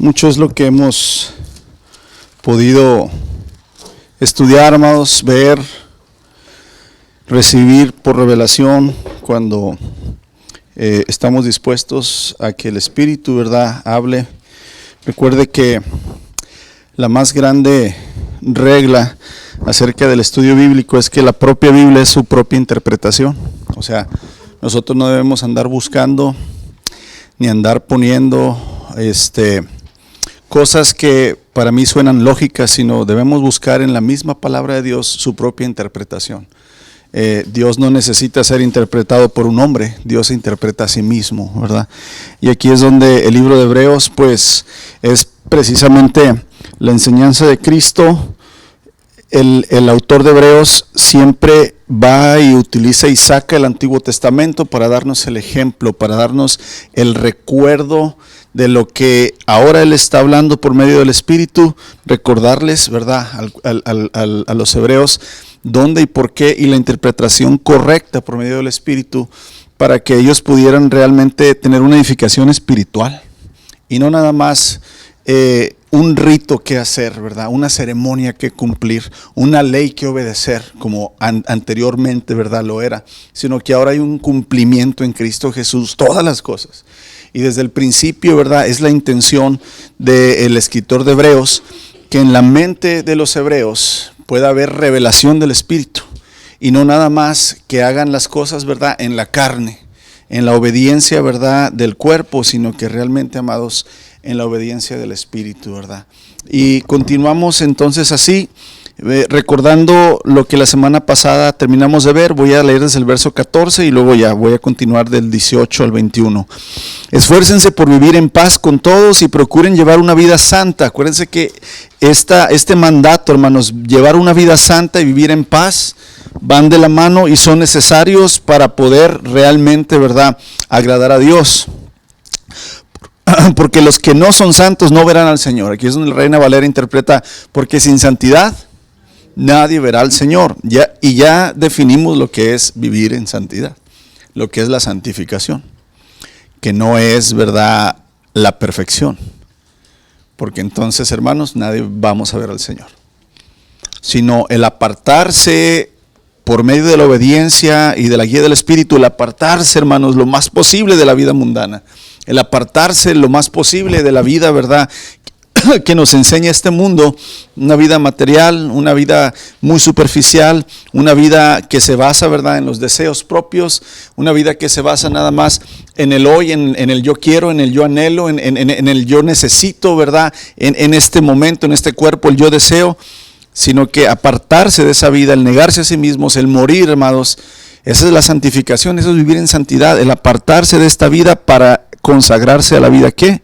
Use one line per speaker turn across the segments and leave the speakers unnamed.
Mucho es lo que hemos podido estudiar, amados, ver, recibir por revelación cuando estamos dispuestos a que el Espíritu, ¿verdad?, hable. Recuerde que la más grande regla acerca del estudio bíblico es que la propia Biblia es su propia interpretación. O sea, nosotros no debemos andar buscando ni andar poniendo cosas que para mí suenan lógicas, sino debemos buscar en la misma palabra de Dios su propia interpretación. Dios no necesita ser interpretado por un hombre, Dios se interpreta a sí mismo, ¿verdad? Y aquí es donde el libro de Hebreos, pues, es precisamente la enseñanza de Cristo. El autor de Hebreos siempre va y utiliza y saca el Antiguo Testamento para darnos el ejemplo, para darnos el recuerdo de lo que ahora Él está hablando por medio del Espíritu, recordarles, ¿verdad?, a los hebreos dónde y por qué y la interpretación correcta por medio del Espíritu para que ellos pudieran realmente tener una edificación espiritual y no nada más un rito que hacer, ¿verdad?, una ceremonia que cumplir, una ley que obedecer como anteriormente, ¿verdad?, lo era, sino que ahora hay un cumplimiento en Cristo Jesús, todas las cosas. Y desde el principio, ¿verdad?, es la intención del escritor de Hebreos que en la mente de los hebreos pueda haber revelación del Espíritu y no nada más que hagan las cosas, ¿verdad?, en la carne, en la obediencia, ¿verdad?, del cuerpo, sino que realmente, amados, en la obediencia del Espíritu, ¿verdad? Y continuamos entonces así, recordando lo que la semana pasada terminamos de ver. Voy a leer desde el verso 14 y luego ya voy a continuar del 18 al 21. Esfuércense por vivir en paz con todos y procuren llevar una vida santa. Acuérdense que este mandato, hermanos, llevar una vida santa y vivir en paz, van de la mano y son necesarios para poder realmente, ¿verdad?, agradar a Dios. Porque los que no son santos no verán al Señor. Aquí es donde la Reina Valera interpreta, porque sin santidad nadie verá al Señor. Y ya definimos lo que es vivir en santidad, lo que es la santificación, que no es, ¿verdad?, la perfección. Porque entonces, hermanos, nadie vamos a ver al Señor. Sino el apartarse por medio de la obediencia y de la guía del Espíritu, el apartarse, hermanos, lo más posible de la vida mundana. El apartarse lo más posible de la vida, ¿verdad?, que nos enseña este mundo, una vida material, una vida muy superficial, una vida que se basa, ¿verdad?, en los deseos propios, una vida que se basa nada más en el hoy, en el yo quiero, en el yo anhelo, en el yo necesito, ¿verdad?, en este momento, en este cuerpo, el yo deseo, sino que apartarse de esa vida, el negarse a sí mismos, el morir, hermanos, esa es la santificación, eso es vivir en santidad, el apartarse de esta vida para consagrarse a la vida que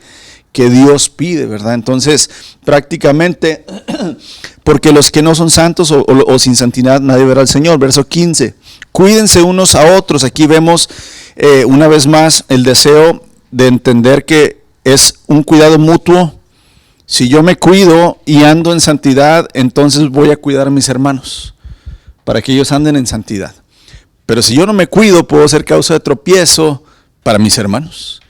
Dios pide, ¿verdad? Entonces, prácticamente, porque los que no son santos o sin santidad nadie verá al Señor. Verso 15, cuídense unos a otros. Aquí vemos una vez más el deseo de entender que es un cuidado mutuo. Si yo me cuido y ando en santidad, entonces voy a cuidar a mis hermanos, para que ellos anden en santidad. Pero si yo no me cuido, puedo ser causa de tropiezo para mis hermanos.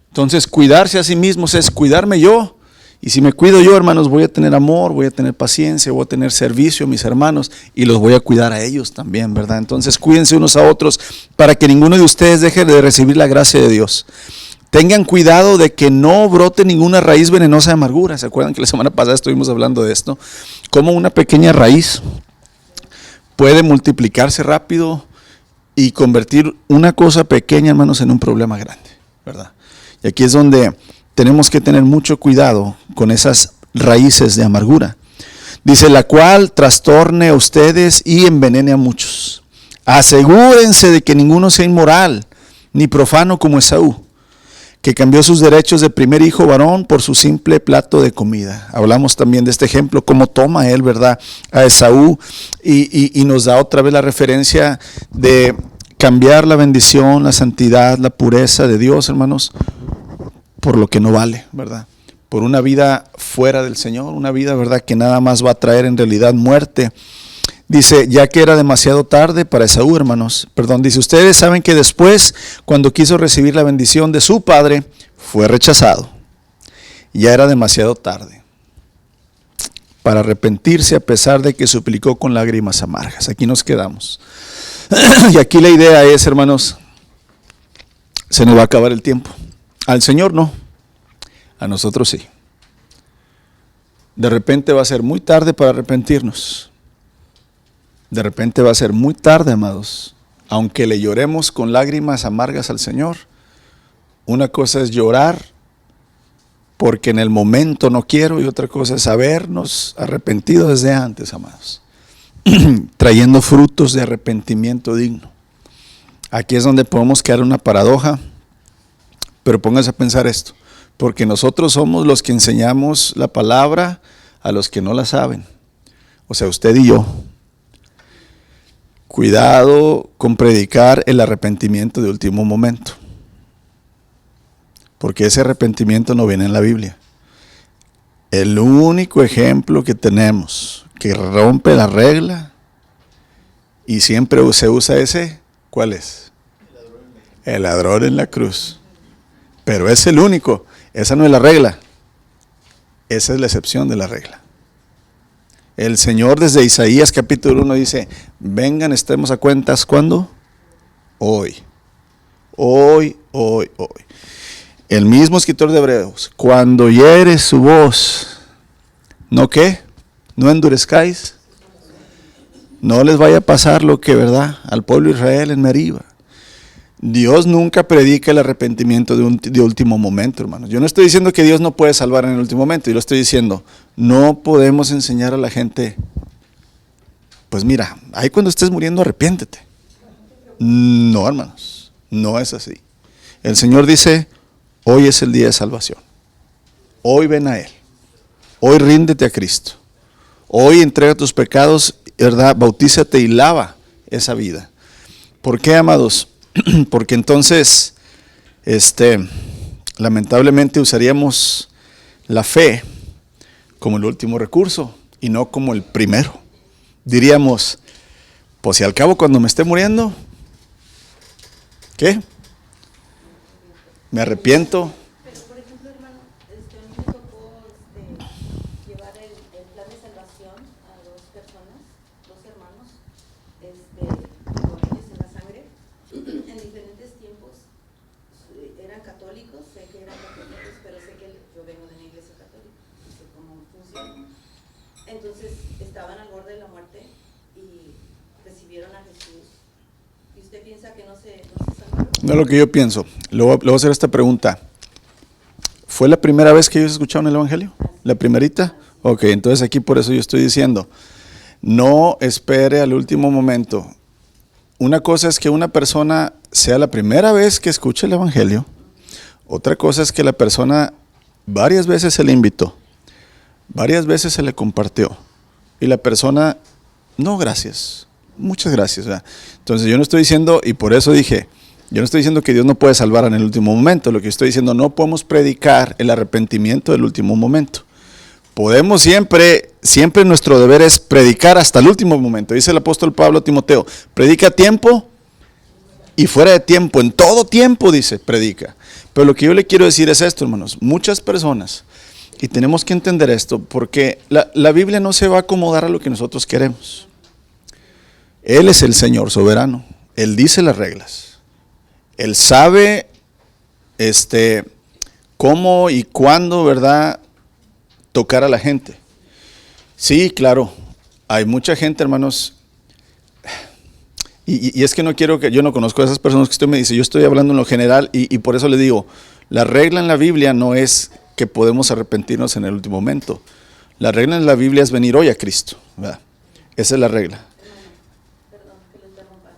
Entonces, cuidarse a sí mismos es cuidarme yo. Y si me cuido yo, hermanos, voy a tener amor, voy a tener paciencia, voy a tener servicio a mis hermanos y los voy a cuidar a ellos también, ¿verdad? Entonces, cuídense unos a otros para que ninguno de ustedes deje de recibir la gracia de Dios. Tengan cuidado de que no brote ninguna raíz venenosa de amargura. ¿Se acuerdan que la semana pasada estuvimos hablando de esto? Cómo una pequeña raíz puede multiplicarse rápido y convertir una cosa pequeña, hermanos, en un problema grande, ¿verdad? Y aquí es donde tenemos que tener mucho cuidado con esas raíces de amargura. Dice, la cual trastorne a ustedes y envenene a muchos. Asegúrense de que ninguno sea inmoral, ni profano como Esaú, que cambió sus derechos de primer hijo varón por su simple plato de comida. Hablamos también de este ejemplo, cómo toma él, ¿verdad?, a Esaú y nos da otra vez la referencia de cambiar la bendición, la santidad, la pureza de Dios, hermanos, por lo que no vale, ¿verdad? Por una vida fuera del Señor, una vida, ¿verdad?, que nada más va a traer en realidad muerte. Dice, ya que era demasiado tarde para Esaú, hermanos. Dice, ustedes saben que después, cuando quiso recibir la bendición de su padre, fue rechazado. Ya era demasiado tarde para arrepentirse, a pesar de que suplicó con lágrimas amargas. Aquí nos quedamos. Y aquí la idea es, hermanos, se nos va a acabar el tiempo. Al Señor no, a nosotros sí. De repente va a ser muy tarde para arrepentirnos. De repente va a ser muy tarde, amados. Aunque le lloremos con lágrimas amargas al Señor, una cosa es llorar porque en el momento no quiero, y otra cosa es habernos arrepentido desde antes, amados. Trayendo frutos de arrepentimiento digno. Aquí es donde podemos quedar en una paradoja, pero pónganse a pensar esto, porque nosotros somos los que enseñamos la palabra a los que no la saben, o sea, usted y yo. Cuidado con predicar el arrepentimiento de último momento, porque ese arrepentimiento no viene en la Biblia. El único ejemplo que tenemos que rompe la regla y siempre se usa ese, ¿cuál es? El ladrón en la cruz. Pero es el único, esa no es la regla, esa es la excepción de la regla. El Señor desde Isaías capítulo 1 dice, vengan, estemos a cuentas, ¿cuándo? Hoy. Hoy. El mismo escritor de Hebreos, cuando hiere su voz, ¿no qué? ¿No endurezcáis? No les vaya a pasar lo que, ¿verdad?, al pueblo de Israel en Meriba. Dios nunca predica el arrepentimiento de último momento, hermanos. Yo no estoy diciendo que Dios no puede salvar en el último momento, yo lo estoy diciendo, no podemos enseñar a la gente, pues mira, ahí cuando estés muriendo arrepiéntete. No, hermanos, no es así. El Señor dice, hoy es el día de salvación. Hoy ven a Él. Hoy ríndete a Cristo. Hoy entrega tus pecados, ¿verdad? Bautízate y lava esa vida. ¿Por qué, amados? Porque entonces, lamentablemente usaríamos la fe como el último recurso y no como el primero. Diríamos, pues si al cabo cuando me esté muriendo, ¿qué? Me arrepiento.
Pero por ejemplo, hermano, a mí me tocó llevar el plan de salvación a dos personas, dos hermanos, con ellos en la sangre, en diferentes tiempos. Eran católicos, sé que eran católicos, pero sé que yo vengo de una iglesia católica, no sé cómo funciona. Entonces estaban al borde de la muerte y recibieron a Jesús. ¿Y usted piensa que no se salvaron?
No es lo que yo pienso. Le voy a hacer esta pregunta. ¿Fue la primera vez que ellos escucharon el Evangelio? ¿La primerita? Ok, entonces aquí por eso yo estoy diciendo, no espere al último momento. Una cosa es que una persona sea la primera vez que escuche el Evangelio. Otra cosa es que la persona varias veces se le invitó, varias veces se le compartió. Y la persona, no, gracias, muchas gracias. ¿Verdad? Entonces yo no estoy diciendo, y por eso dije, yo no estoy diciendo que Dios no puede salvar en el último momento. Lo que estoy diciendo, no podemos predicar el arrepentimiento del último momento. Podemos siempre nuestro deber es predicar hasta el último momento. Dice el apóstol Pablo a Timoteo, predica a tiempo y fuera de tiempo. En todo tiempo, dice, predica. Pero lo que yo le quiero decir es esto, hermanos. Muchas personas, y tenemos que entender esto, porque la Biblia no se va a acomodar a lo que nosotros queremos. Él es el Señor soberano. Él dice las reglas. Él sabe cómo y cuándo, ¿verdad?, tocar a la gente. Sí, claro, hay mucha gente, hermanos, y es que no quiero que, yo no conozco a esas personas que usted me dice, yo estoy hablando en lo general y por eso le digo, la regla en la Biblia no es que podemos arrepentirnos en el último momento. La regla en la Biblia es venir hoy a Cristo, ¿verdad? Esa es la regla.
Perdón que lo interrumpa.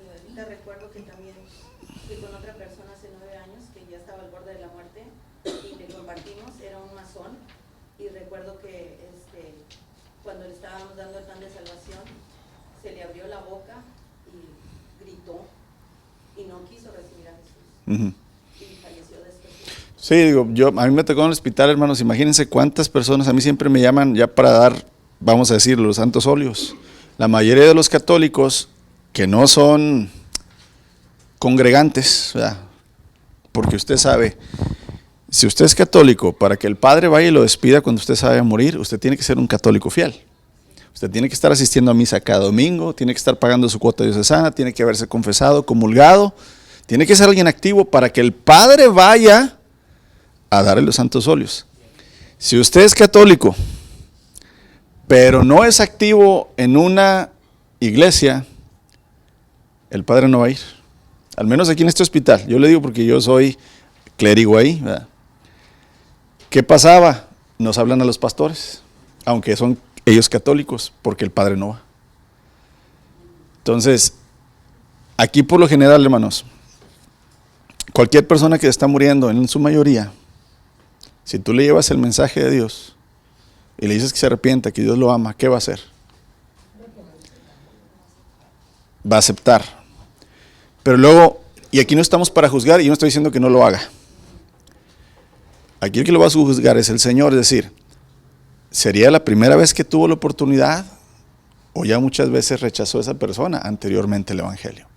Ahorita recuerdo que también fui con otra persona hace 9 años que ya estaba al borde de la muerte y le compartimos, era un masón, y recuerdo que cuando le estábamos dando el plan de salvación se le abrió la boca y gritó y no quiso recibir a Jesús.
Uh-huh.
Y falleció después.
Sí, digo, a mí me tocó en el hospital, hermanos, imagínense cuántas personas, a mí siempre me llaman ya para dar, vamos a decirlo, los santos óleos. La mayoría de los católicos que no son congregantes, ¿verdad? Porque usted sabe, Si usted es católico, para que el Padre vaya y lo despida cuando usted se vaya a morir, usted tiene que ser un católico fiel. Usted tiene que estar asistiendo a misa cada domingo, tiene que estar pagando su cuota diocesana, tiene que haberse confesado, comulgado, tiene que ser alguien activo para que el Padre vaya a darle los santos óleos. Si usted es católico, pero no es activo en una iglesia, el Padre no va a ir. Al menos aquí en este hospital. Yo le digo porque yo soy clérigo ahí, ¿verdad? ¿Qué pasaba? Nos hablan a los pastores, aunque son ellos católicos, porque el Padre no va. Entonces, aquí por lo general, hermanos, cualquier persona que está muriendo, en su mayoría, si tú le llevas el mensaje de Dios y le dices que se arrepienta, que Dios lo ama, ¿qué va a hacer? Va a aceptar. Pero luego, y aquí no estamos para juzgar, y yo no estoy diciendo que no lo haga. Aquí el que lo va a juzgar es el Señor, es decir, ¿sería la primera vez que tuvo la oportunidad o ya muchas veces rechazó a esa persona anteriormente el Evangelio?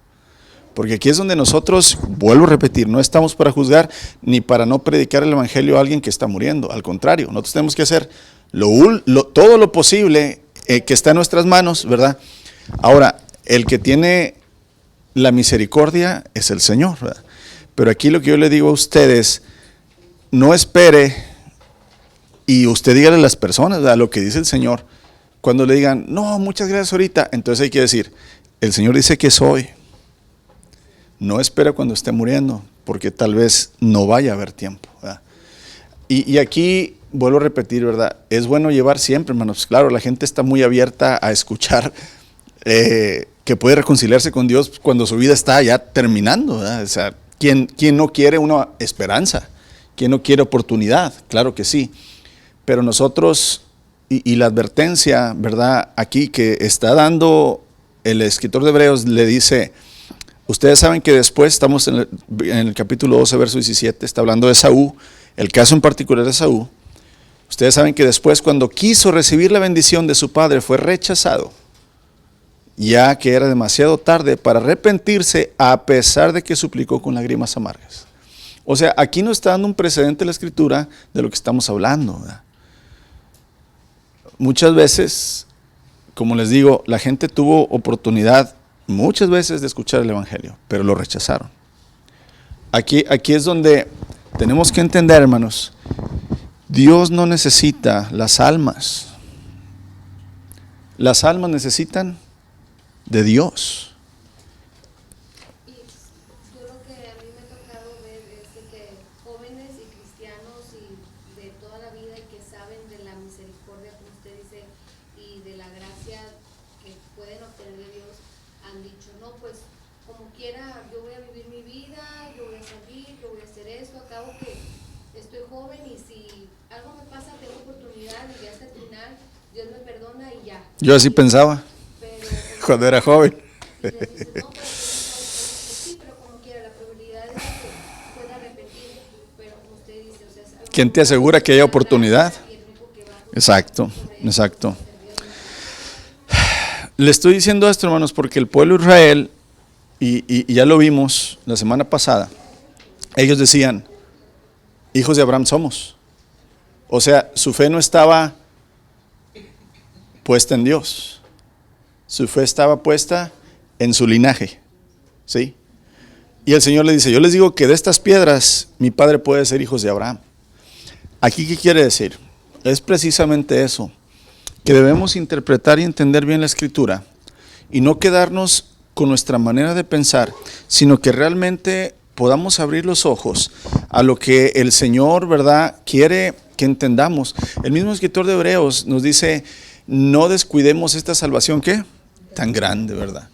Porque aquí es donde nosotros, vuelvo a repetir, no estamos para juzgar ni para no predicar el Evangelio a alguien que está muriendo. Al contrario, nosotros tenemos que hacer todo lo posible que está en nuestras manos, ¿verdad? Ahora, el que tiene la misericordia es el Señor, ¿verdad? Pero aquí lo que yo le digo a ustedes, no espere y usted dígale a las personas, ¿verdad?, lo que dice el Señor. Cuando le digan, no, muchas gracias ahorita, entonces hay que decir, el Señor dice que soy. No espera cuando esté muriendo, porque tal vez no vaya a haber tiempo, ¿verdad? Y aquí, vuelvo a repetir, ¿verdad? Es bueno llevar siempre, hermanos. Claro, la gente está muy abierta a escuchar que puede reconciliarse con Dios cuando su vida está ya terminando, ¿verdad? O sea, ¿quién no quiere una esperanza? ¿Quién no quiere oportunidad? Claro que sí. Pero nosotros, y la advertencia, ¿verdad?, aquí que está dando el escritor de Hebreos, le dice, ustedes saben que después, estamos en el capítulo 12, verso 17, está hablando de Esaú, el caso en particular de Esaú. Ustedes saben que después, cuando quiso recibir la bendición de su padre, fue rechazado, ya que era demasiado tarde para arrepentirse, a pesar de que suplicó con lágrimas amargas. O sea, aquí nos está dando un precedente la Escritura de lo que estamos hablando, ¿verdad? Muchas veces, como les digo, la gente tuvo oportunidad muchas veces de escuchar el Evangelio, pero lo rechazaron. Aquí es donde tenemos que entender, hermanos, Dios no necesita las almas. Las almas necesitan de Dios.
Y yo lo que a mí me ha tocado ver es de que jóvenes y cristianos y de toda la vida y que saben de la misericordia, como usted dice, y de la gracia que pueden obtener de Dios, han dicho, no, pues como quiera, yo voy a vivir mi vida, yo voy a salir, yo voy a hacer esto, acabo que estoy joven y si algo me pasa, tengo oportunidad y ya hasta el final, Dios me perdona y ya.
Yo así pensaba cuando era joven.
Y les dicen, no, pero sí, pero como quiera, la probabilidad es que pueda repetir, pero como usted dice, o sea, es algo.
¿Quién te asegura que haya oportunidad? Exacto, exacto. Le estoy diciendo esto, hermanos, porque el pueblo de Israel, y ya lo vimos la semana pasada, ellos decían, hijos de Abraham somos. O sea, su fe no estaba puesta en Dios. Su fe estaba puesta en su linaje, ¿sí? Y el Señor le dice, yo les digo que de estas piedras mi padre puede ser hijos de Abraham. Aquí, ¿qué quiere decir? Es precisamente eso, que debemos interpretar y entender bien la Escritura y no quedarnos con nuestra manera de pensar, sino que realmente podamos abrir los ojos a lo que el Señor, ¿verdad?, quiere que entendamos. El mismo escritor de Hebreos nos dice, no descuidemos esta salvación, ¿qué? Tan grande, ¿verdad?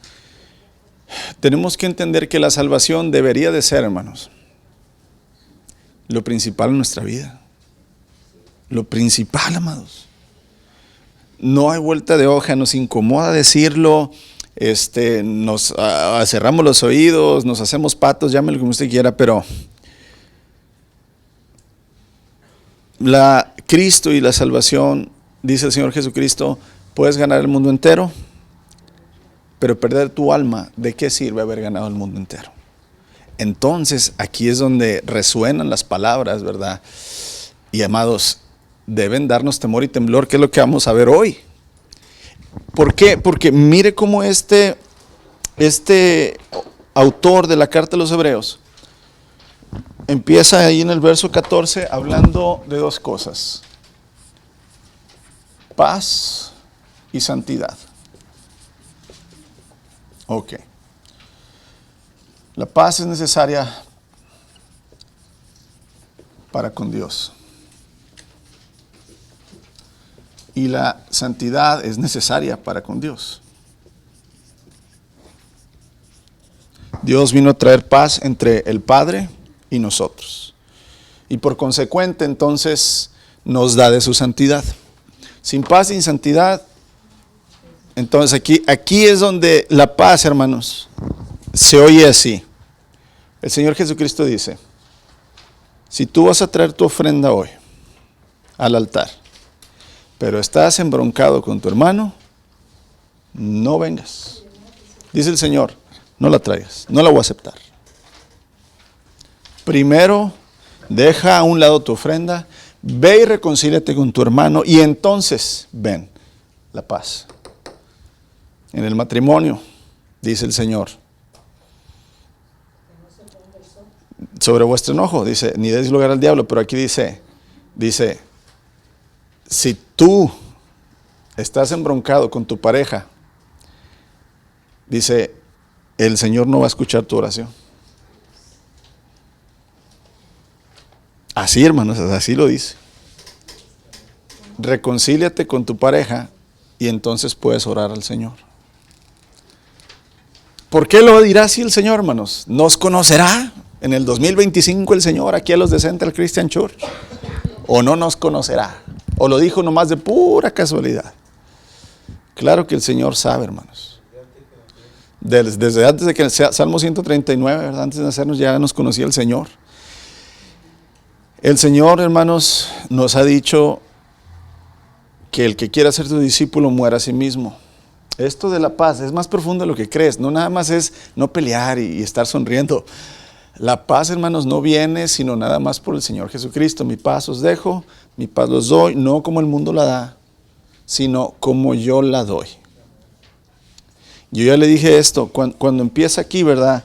Tenemos que entender que la salvación debería de ser, hermanos, lo principal en nuestra vida. Lo principal, amados. No hay vuelta de hoja, nos incomoda decirlo, nos cerramos los oídos, nos hacemos patos, llámelo como usted quiera, pero Cristo y la salvación, dice el Señor Jesucristo, puedes ganar el mundo entero, pero perder tu alma, ¿de qué sirve haber ganado el mundo entero? Entonces, aquí es donde resuenan las palabras, ¿verdad? Y amados, deben darnos temor y temblor, que es lo que vamos a ver hoy. ¿Por qué? Porque mire cómo este autor de la carta a los Hebreos empieza ahí en el verso 14 hablando de dos cosas: paz y santidad. Ok. La paz es necesaria para con Dios. Y la santidad es necesaria para con Dios. Dios vino a traer paz entre el Padre y nosotros. Y por consecuente, entonces, nos da de su santidad. Sin paz, sin santidad. Entonces aquí es donde la paz, hermanos, se oye así. El Señor Jesucristo dice: si tú vas a traer tu ofrenda hoy al altar, pero estás embroncado con tu hermano, no vengas. Dice el Señor: no la traigas, no la voy a aceptar. Primero, deja a un lado tu ofrenda, ve y reconcíliate con tu hermano, y entonces ven la paz. En el matrimonio, dice el Señor, sobre vuestro enojo, dice, ni deis lugar al diablo, pero aquí dice, si tú estás embroncado con tu pareja, dice, el Señor no va a escuchar tu oración. Así, hermanos, así lo dice. Reconcíliate con tu pareja y entonces puedes orar al Señor. ¿Por qué lo dirá así el Señor, hermanos? ¿Nos conocerá en el 2025 el Señor aquí a los de Central Christian Church? ¿O no nos conocerá? ¿O lo dijo nomás de pura casualidad? Claro que el Señor sabe, hermanos. Desde antes de que sea Salmo 139, ¿verdad? Antes de nacernos ya nos conocía el Señor. El Señor, hermanos, nos ha dicho que el que quiera ser tu discípulo muera a sí mismo. Esto de la paz es más profundo de lo que crees. No nada más es no pelear y estar sonriendo. La paz, hermanos, no viene sino nada más por el Señor Jesucristo. Mi paz os dejo, mi paz los doy, no como el mundo la da, sino como yo la doy. Yo ya le dije esto, cuando empieza aquí, ¿verdad?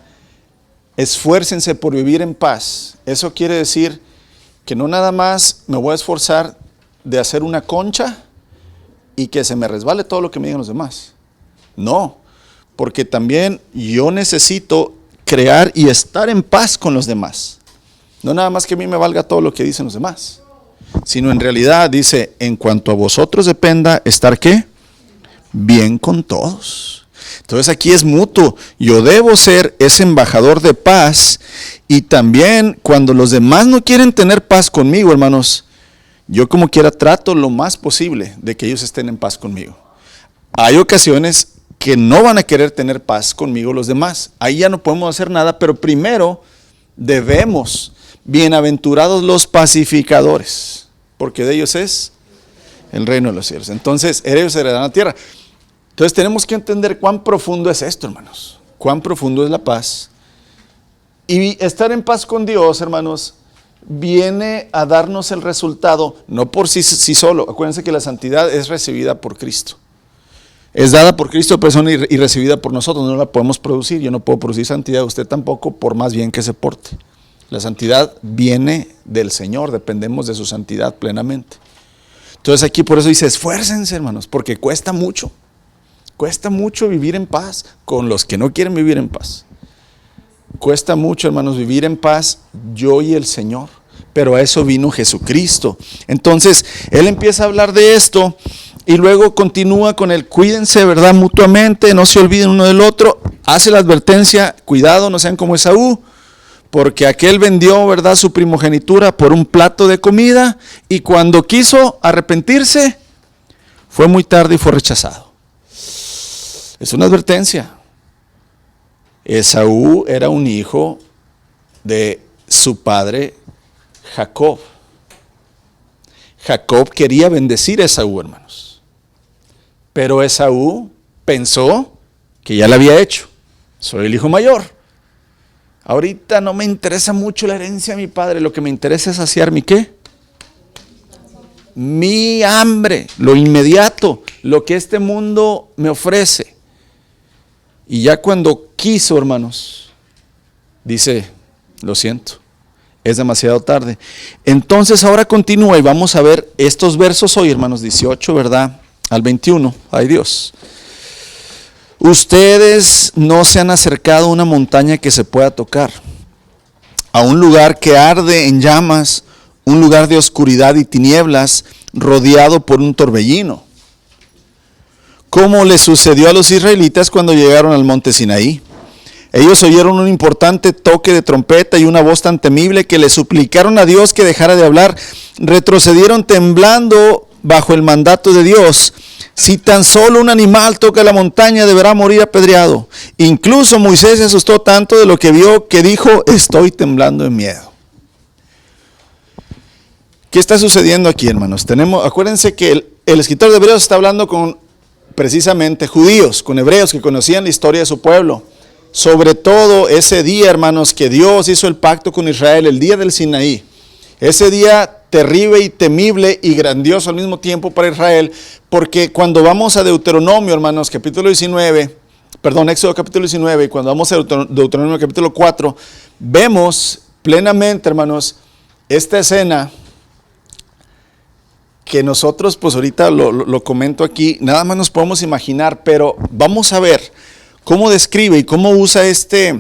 Esfuércense por vivir en paz. Eso quiere decir que no nada más me voy a esforzar de hacer una concha y que se me resbale todo lo que me digan los demás. No, porque también yo necesito crear y estar en paz con los demás. No nada más que a mí me valga todo lo que dicen los demás, sino en realidad dice, en cuanto a vosotros dependa, estar ¿qué? Bien con todos. Entonces aquí es mutuo. Yo debo ser ese embajador de paz, y también cuando los demás no quieren tener paz conmigo, hermanos, yo como quiera trato lo más posible de que ellos estén en paz conmigo. Hay ocasiones que no van a querer tener paz conmigo los demás. Ahí ya no podemos hacer nada, pero primero debemos, bienaventurados los pacificadores, porque de ellos es el reino de los cielos. Entonces, ellos heredarán la tierra. Entonces tenemos que entender cuán profundo es esto, hermanos. Cuán profundo es la paz. Y estar en paz con Dios, hermanos, viene a darnos el resultado, no por sí solo. Acuérdense que la santidad es recibida por Cristo. Es dada por Cristo persona y recibida por nosotros. No la podemos producir. Yo no puedo producir santidad, usted tampoco, por más bien que se porte. La santidad viene del Señor, dependemos de su santidad plenamente. Entonces aquí por eso dice, esfuércense, hermanos, porque cuesta mucho. Cuesta mucho vivir en paz con los que no quieren vivir en paz. Cuesta mucho, hermanos, vivir en paz yo y el Señor. Pero a eso vino Jesucristo. Entonces, Él empieza a hablar de esto y luego continúa con el cuídense, ¿verdad? Mutuamente, no se olviden uno del otro. Hace la advertencia, cuidado, no sean como Esaú, porque aquel vendió, ¿verdad?, su primogenitura por un plato de comida, y cuando quiso arrepentirse, fue muy tarde y fue rechazado. Es una advertencia. Esaú era un hijo de su padre Jacob. Jacob quería bendecir a Esaú, hermanos. Pero Esaú pensó que ya lo había hecho. Soy el hijo mayor. ahorita no me interesa mucho la herencia de mi padre, lo que me interesa es saciar mi ¿qué? Mi hambre, lo inmediato, lo que este mundo me ofrece. Y ya cuando quiso, hermanos, dice, lo siento, es demasiado tarde. Entonces ahora continúa y vamos a ver estos versos hoy, hermanos, 18, ¿verdad? Al 21, ay Dios. Ustedes no se han acercado a una montaña que se pueda tocar, a un lugar que arde en llamas, un lugar de oscuridad y tinieblas, rodeado por un torbellino, como le sucedió a los israelitas cuando llegaron al monte Sinaí. Ellos oyeron un importante toque de trompeta y una voz tan temible que le suplicaron a Dios que dejara de hablar. Retrocedieron temblando bajo el mandato de Dios. Si tan solo un animal toca la montaña, deberá morir apedreado. Incluso Moisés se asustó tanto de lo que vio que dijo, estoy temblando de miedo. ¿Qué está sucediendo aquí, hermanos? Acuérdense que el escritor de Hebreos está hablando con precisamente judíos, con hebreos que conocían la historia de su pueblo. Sobre todo ese día, hermanos, que Dios hizo el pacto con Israel, el día del Sinaí. Ese día terrible y temible y grandioso al mismo tiempo para Israel, porque cuando vamos a Deuteronomio, hermanos, Éxodo capítulo 19, y cuando vamos a Deuteronomio capítulo 4, vemos plenamente, hermanos, esta escena que nosotros, pues ahorita lo comento aquí, nada más nos podemos imaginar, pero vamos a ver cómo describe y cómo usa este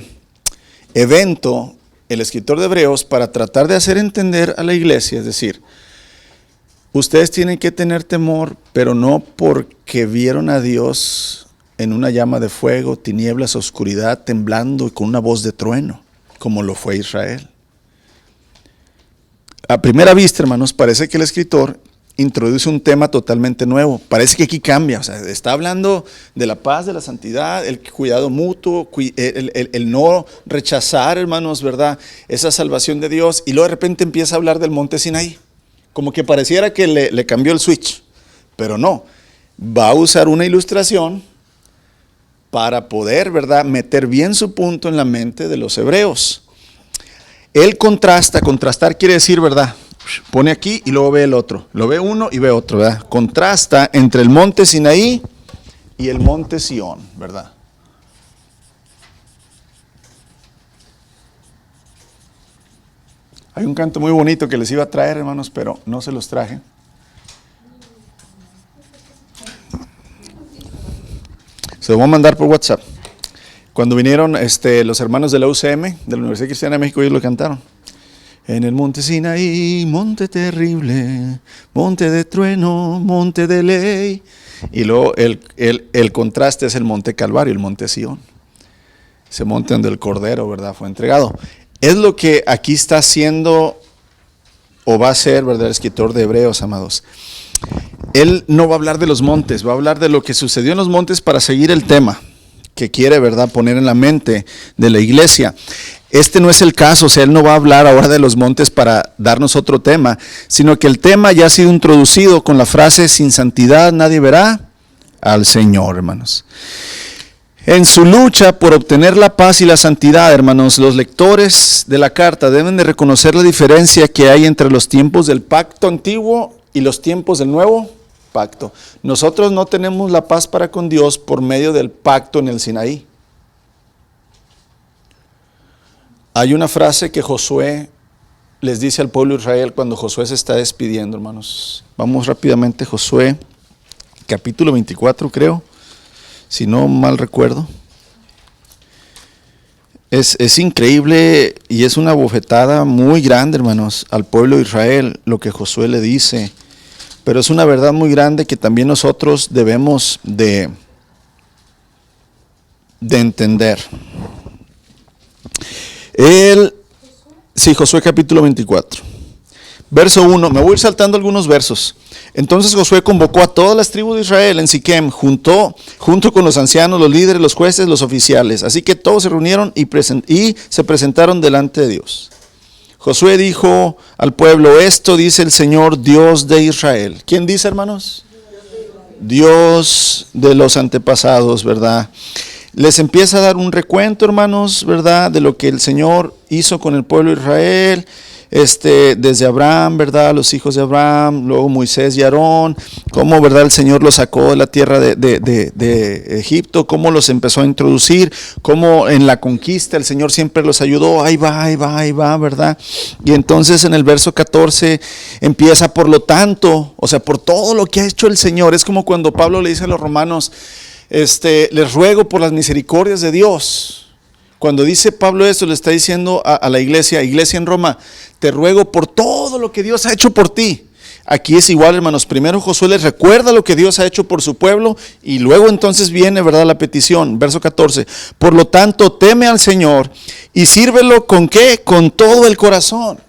evento el escritor de Hebreos para tratar de hacer entender a la iglesia. Es decir, ustedes tienen que tener temor, pero no porque vieron a Dios en una llama de fuego, tinieblas, oscuridad, temblando y con una voz de trueno, como lo fue Israel. A primera vista, hermanos, parece que el escritor introduce un tema totalmente nuevo. Parece que aquí cambia, o sea, está hablando de la paz, de la santidad, el cuidado mutuo, el no rechazar, hermanos, ¿verdad? Esa salvación de Dios, y luego de repente empieza a hablar del monte Sinaí, como que pareciera que le cambió el switch, pero no, va a usar una ilustración para poder, ¿verdad?, meter bien su punto en la mente de los hebreos. Él contrastar quiere decir, ¿verdad?, pone aquí y luego ve el otro, lo ve uno y ve otro, ¿verdad? Contrasta entre el monte Sinaí y el monte Sión, ¿verdad? Hay un canto muy bonito que les iba a traer, hermanos, pero no se los traje. Se lo voy a mandar por WhatsApp. Cuando vinieron los hermanos de la UCM, de la Universidad Cristiana de México, ellos lo cantaron. En el monte Sinaí, monte terrible, monte de trueno, monte de ley. Y luego el contraste es el monte Calvario, el monte Sión. Ese monte donde el Cordero, ¿verdad?, fue entregado. Es lo que aquí está haciendo o va a ser, ¿verdad?, el escritor de Hebreos, amados. Él no va a hablar de los montes, va a hablar de lo que sucedió en los montes para seguir el tema que quiere, ¿verdad?, poner en la mente de la iglesia. Este no es el caso, o sea, él no va a hablar ahora de los montes para darnos otro tema, sino que el tema ya ha sido introducido con la frase, sin santidad nadie verá al Señor, hermanos. En su lucha por obtener la paz y la santidad, hermanos, los lectores de la carta deben de reconocer la diferencia que hay entre los tiempos del pacto antiguo y los tiempos del nuevo pacto. Nosotros no tenemos la paz para con Dios por medio del pacto en el Sinaí. Hay una frase que Josué les dice al pueblo de Israel cuando Josué se está despidiendo, hermanos. Vamos rápidamente, Josué, capítulo 24, creo, si no mal recuerdo. Es increíble y es una bofetada muy grande, hermanos, al pueblo de Israel, lo que Josué le dice. Pero es una verdad muy grande que también nosotros debemos de entender. Josué capítulo 24, verso 1, me voy a ir saltando algunos versos. Entonces Josué convocó a todas las tribus de Israel en Siquem, junto con los ancianos, los líderes, los jueces, los oficiales. Así que todos se reunieron y se presentaron delante de Dios. Josué dijo al pueblo, esto dice el Señor Dios de Israel. ¿Quién dice, hermanos? Dios de los antepasados, ¿verdad? les empieza a dar un recuento, hermanos, ¿verdad? De lo que el Señor hizo con el pueblo de Israel, desde Abraham, ¿verdad? Los hijos de Abraham, luego Moisés y Aarón, cómo, ¿verdad? El Señor los sacó de la tierra de Egipto, cómo los empezó a introducir, cómo en la conquista el Señor siempre los ayudó, ahí va, ¿verdad? Y entonces en el verso 14 empieza, por lo tanto, o sea, por todo lo que ha hecho el Señor. Es como cuando Pablo le dice a los romanos, les ruego por las misericordias de Dios. Cuando dice Pablo esto, le está diciendo a la iglesia en Roma, te ruego por todo lo que Dios ha hecho por ti. Aquí es igual, hermanos. Primero Josué les recuerda lo que Dios ha hecho por su pueblo y luego entonces viene, ¿verdad?, la petición. Verso 14. Por lo tanto, teme al Señor y sírvelo ¿con qué? Con todo el corazón.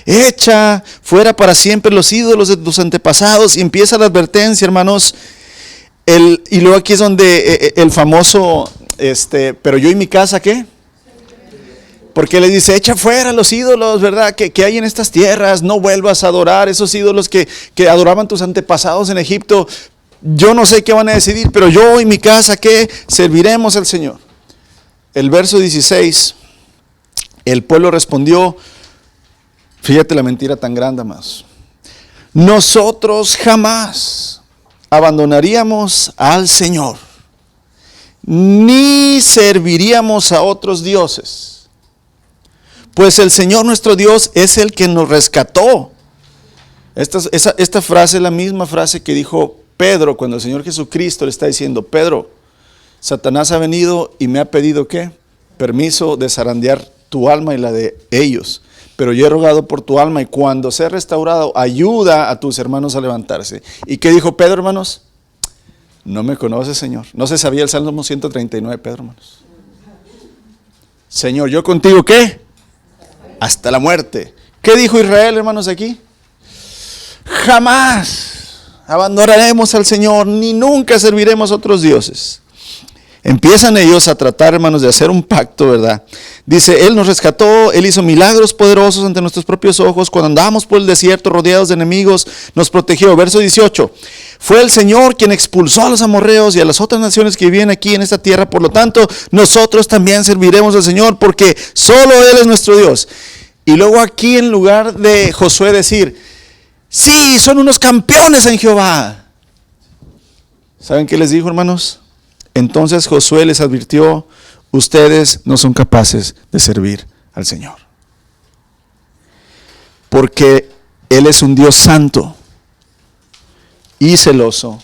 Echa fuera para siempre los ídolos de tus antepasados, y empieza la advertencia, hermanos. Y luego aquí es donde el famoso, pero yo y mi casa, ¿qué? Porque le dice, echa fuera los ídolos, ¿verdad? Que hay en estas tierras, no vuelvas a adorar esos ídolos que adoraban tus antepasados en Egipto. Yo no sé qué van a decidir, pero yo y mi casa, ¿qué? Serviremos al Señor. El verso 16, el pueblo respondió, fíjate la mentira tan grande, más. Nosotros jamás abandonaríamos al Señor, ni serviríamos a otros dioses, pues el Señor nuestro Dios es el que nos rescató. Esta frase es la misma frase que dijo Pedro cuando el Señor Jesucristo le está diciendo, Pedro, Satanás ha venido y me ha pedido ¿qué? Permiso de zarandear tu alma y la de ellos. Pero yo he rogado por tu alma, y cuando sea restaurado, ayuda a tus hermanos a levantarse. ¿Y qué dijo Pedro, hermanos? No me conoces, Señor. No se sabía el Salmo 139, Pedro, hermanos. Señor, yo contigo, ¿qué? Hasta la muerte. ¿Qué dijo Israel, hermanos, aquí? Jamás abandonaremos al Señor, ni nunca serviremos a otros dioses. Empiezan ellos a tratar, hermanos, de hacer un pacto, ¿verdad? Dice, Él nos rescató, Él hizo milagros poderosos ante nuestros propios ojos. Cuando andábamos por el desierto rodeados de enemigos, nos protegió. Verso 18, fue el Señor quien expulsó a los amorreos y a las otras naciones que viven aquí en esta tierra. Por lo tanto, nosotros también serviremos al Señor, porque solo Él es nuestro Dios. Y luego aquí, en lugar de Josué decir, sí, son unos campeones en Jehová, ¿saben qué les dijo, hermanos? Entonces Josué les advirtió, ustedes no son capaces de servir al Señor, porque Él es un Dios santo y celoso,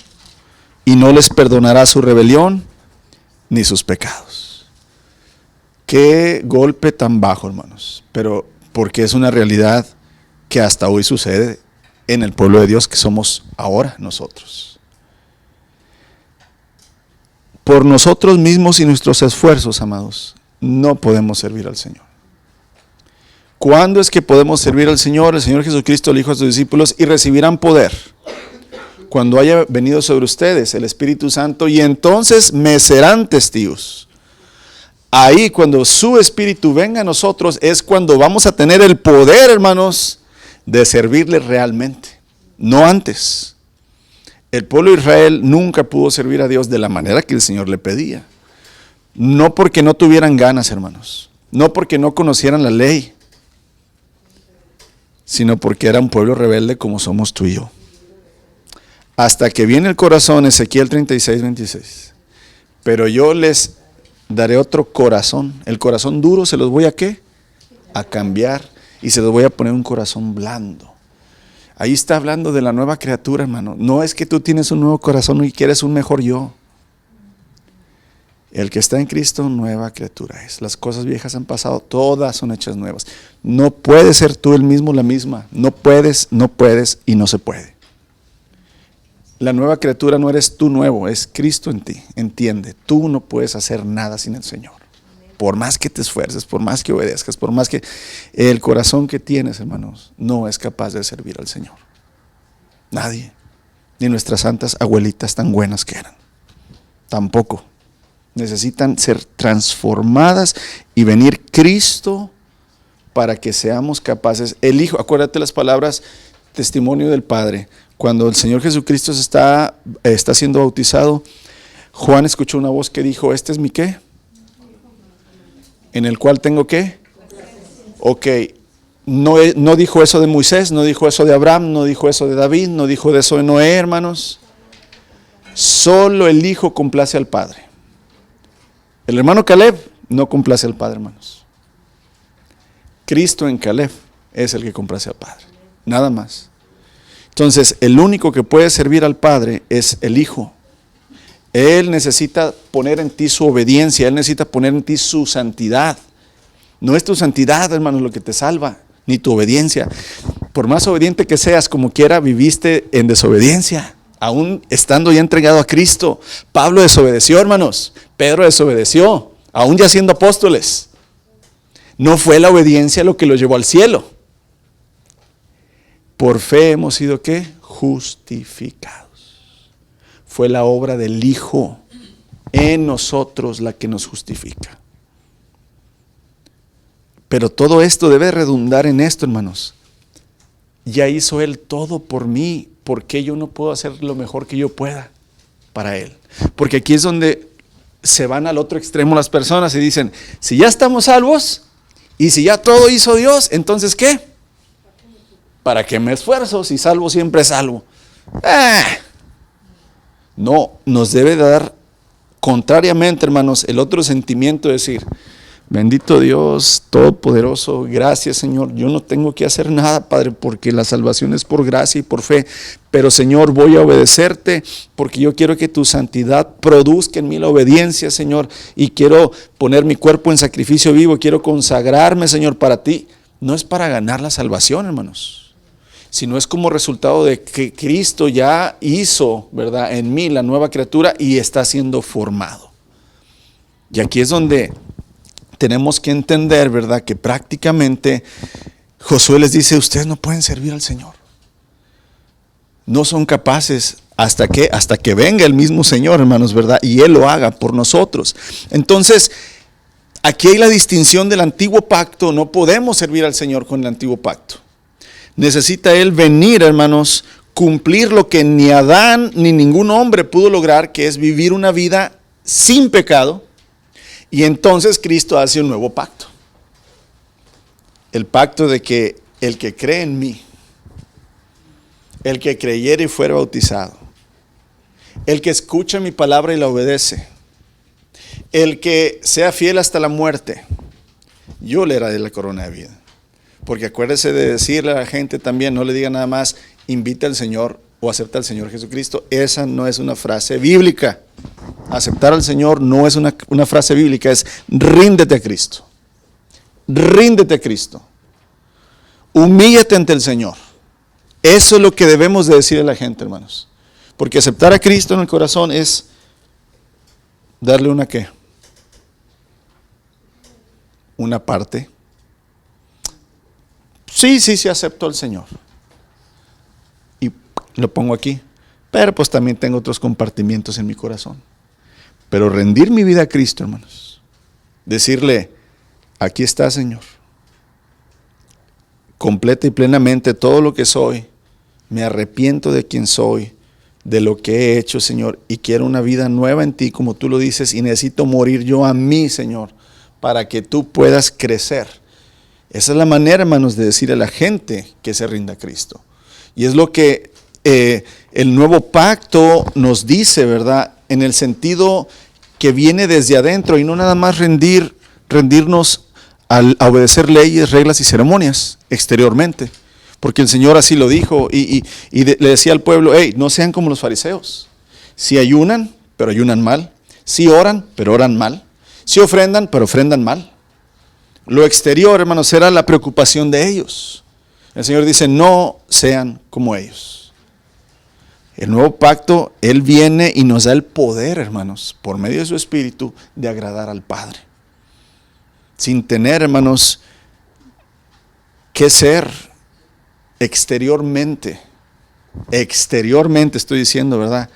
y no les perdonará su rebelión ni sus pecados. Qué golpe tan bajo, hermanos, pero porque es una realidad que hasta hoy sucede en el pueblo de Dios que somos ahora nosotros. Por nosotros mismos y nuestros esfuerzos, amados, no podemos servir al Señor. ¿Cuándo es que podemos servir al Señor? El Señor Jesucristo le dijo a sus discípulos, y recibirán poder cuando haya venido sobre ustedes el Espíritu Santo, y entonces me serán testigos. Ahí, cuando su Espíritu venga a nosotros, es cuando vamos a tener el poder, hermanos, de servirle realmente, no antes. El pueblo de Israel nunca pudo servir a Dios de la manera que el Señor le pedía. No porque no tuvieran ganas, hermanos. No porque no conocieran la ley. Sino porque era un pueblo rebelde como somos tú y yo. Hasta que viene el corazón, Ezequiel 36, 26. Pero yo les daré otro corazón. El corazón duro se los voy a ¿qué? A cambiar. Y se los voy a poner un corazón blando. Ahí está hablando de la nueva criatura, hermano. No es que tú tienes un nuevo corazón y quieres un mejor yo. El que está en Cristo, nueva criatura es. Las cosas viejas han pasado, todas son hechas nuevas. No puedes ser tú el mismo, la misma. No puedes y no se puede. La nueva criatura no eres tú nuevo, es Cristo en ti. Entiende, tú no puedes hacer nada sin el Señor. Por más que te esfuerces, por más que obedezcas, por más que el corazón que tienes, hermanos, no es capaz de servir al Señor. Nadie, ni nuestras santas abuelitas tan buenas que eran, tampoco. Necesitan ser transformadas y venir Cristo para que seamos capaces. El Hijo, acuérdate las palabras, testimonio del Padre. Cuando el Señor Jesucristo está siendo bautizado, Juan escuchó una voz que dijo, ¿este es mi qué? ¿En el cual tengo qué? Ok, no dijo eso de Moisés, no dijo eso de Abraham, no dijo eso de David, no dijo eso de Noé, hermanos. Solo el Hijo complace al Padre. El hermano Caleb no complace al Padre, hermanos. Cristo en Caleb es el que complace al Padre, nada más. Entonces, el único que puede servir al Padre es el Hijo. Él necesita poner en ti su obediencia, Él necesita poner en ti su santidad. No es tu santidad, hermanos, lo que te salva, ni tu obediencia. Por más obediente que seas, como quiera, viviste en desobediencia, aún estando ya entregado a Cristo. Pablo desobedeció, hermanos. Pedro desobedeció, aún ya siendo apóstoles. No fue la obediencia lo que lo llevó al cielo. Por fe hemos sido, ¿qué? Justificados. Fue la obra del Hijo en nosotros la que nos justifica. Pero todo esto debe redundar en esto, hermanos. Ya hizo Él todo por mí. ¿Por qué yo no puedo hacer lo mejor que yo pueda para Él? Porque aquí es donde se van al otro extremo las personas y dicen, si ya estamos salvos y si ya todo hizo Dios, entonces ¿qué? ¿Para qué me esfuerzo si salvo siempre es salvo? No, nos debe dar, contrariamente, hermanos, el otro sentimiento de decir, bendito Dios, todopoderoso, gracias Señor, yo no tengo que hacer nada, Padre, porque la salvación es por gracia y por fe, pero Señor, voy a obedecerte, porque yo quiero que tu santidad produzca en mí la obediencia, Señor, y quiero poner mi cuerpo en sacrificio vivo, quiero consagrarme, Señor, para ti. No es para ganar la salvación, hermanos, sino es como resultado de que Cristo ya hizo, ¿verdad?, en mí la nueva criatura y está siendo formado. Y aquí es donde tenemos que entender, ¿verdad?, que prácticamente Josué les dice, ustedes no pueden servir al Señor. No son capaces hasta que venga el mismo Señor, hermanos, ¿verdad?, y Él lo haga por nosotros. Entonces, aquí hay la distinción del antiguo pacto. No podemos servir al Señor con el antiguo pacto. Necesita Él venir, hermanos, cumplir lo que ni Adán ni ningún hombre pudo lograr, que es vivir una vida sin pecado. Y entonces Cristo hace un nuevo pacto. El pacto de que el que cree en mí, el que creyere y fuere bautizado, el que escucha mi palabra y la obedece, el que sea fiel hasta la muerte, yo le daré la corona de vida. Porque acuérdese de decirle a la gente también, no le diga nada más, invita al Señor o acepta al Señor Jesucristo. Esa no es una frase bíblica. Aceptar al Señor no es una frase bíblica, es ríndete a Cristo. Ríndete a Cristo. Humíllate ante el Señor. Eso es lo que debemos de decir a la gente, hermanos. Porque aceptar a Cristo en el corazón es darle una ¿qué? Una parte. Sí, acepto al Señor. Y lo pongo aquí. Pero pues también tengo otros compartimientos en mi corazón. Pero rendir mi vida a Cristo, hermanos. Decirle, aquí está, Señor. Completa y plenamente todo lo que soy. Me arrepiento de quien soy, de lo que he hecho, Señor. Y quiero una vida nueva en ti, como tú lo dices. Y necesito morir yo a mí, Señor, para que tú puedas crecer. Esa es la manera, hermanos, de decir a la gente que se rinda a Cristo. Y es lo que el nuevo pacto nos dice, ¿verdad? En el sentido que viene desde adentro y no nada más rendirnos a obedecer leyes, reglas y ceremonias exteriormente. Porque el Señor así lo dijo y le decía al pueblo, hey, no sean como los fariseos. Si ayunan, pero ayunan mal. Si oran, pero oran mal. Si ofrendan, pero ofrendan mal. Lo exterior, hermanos, era la preocupación de ellos. El Señor dice, no sean como ellos. El nuevo pacto, Él viene y nos da el poder, hermanos, por medio de su Espíritu, de agradar al Padre. Sin tener, hermanos, que ser exteriormente estoy diciendo, ¿verdad?,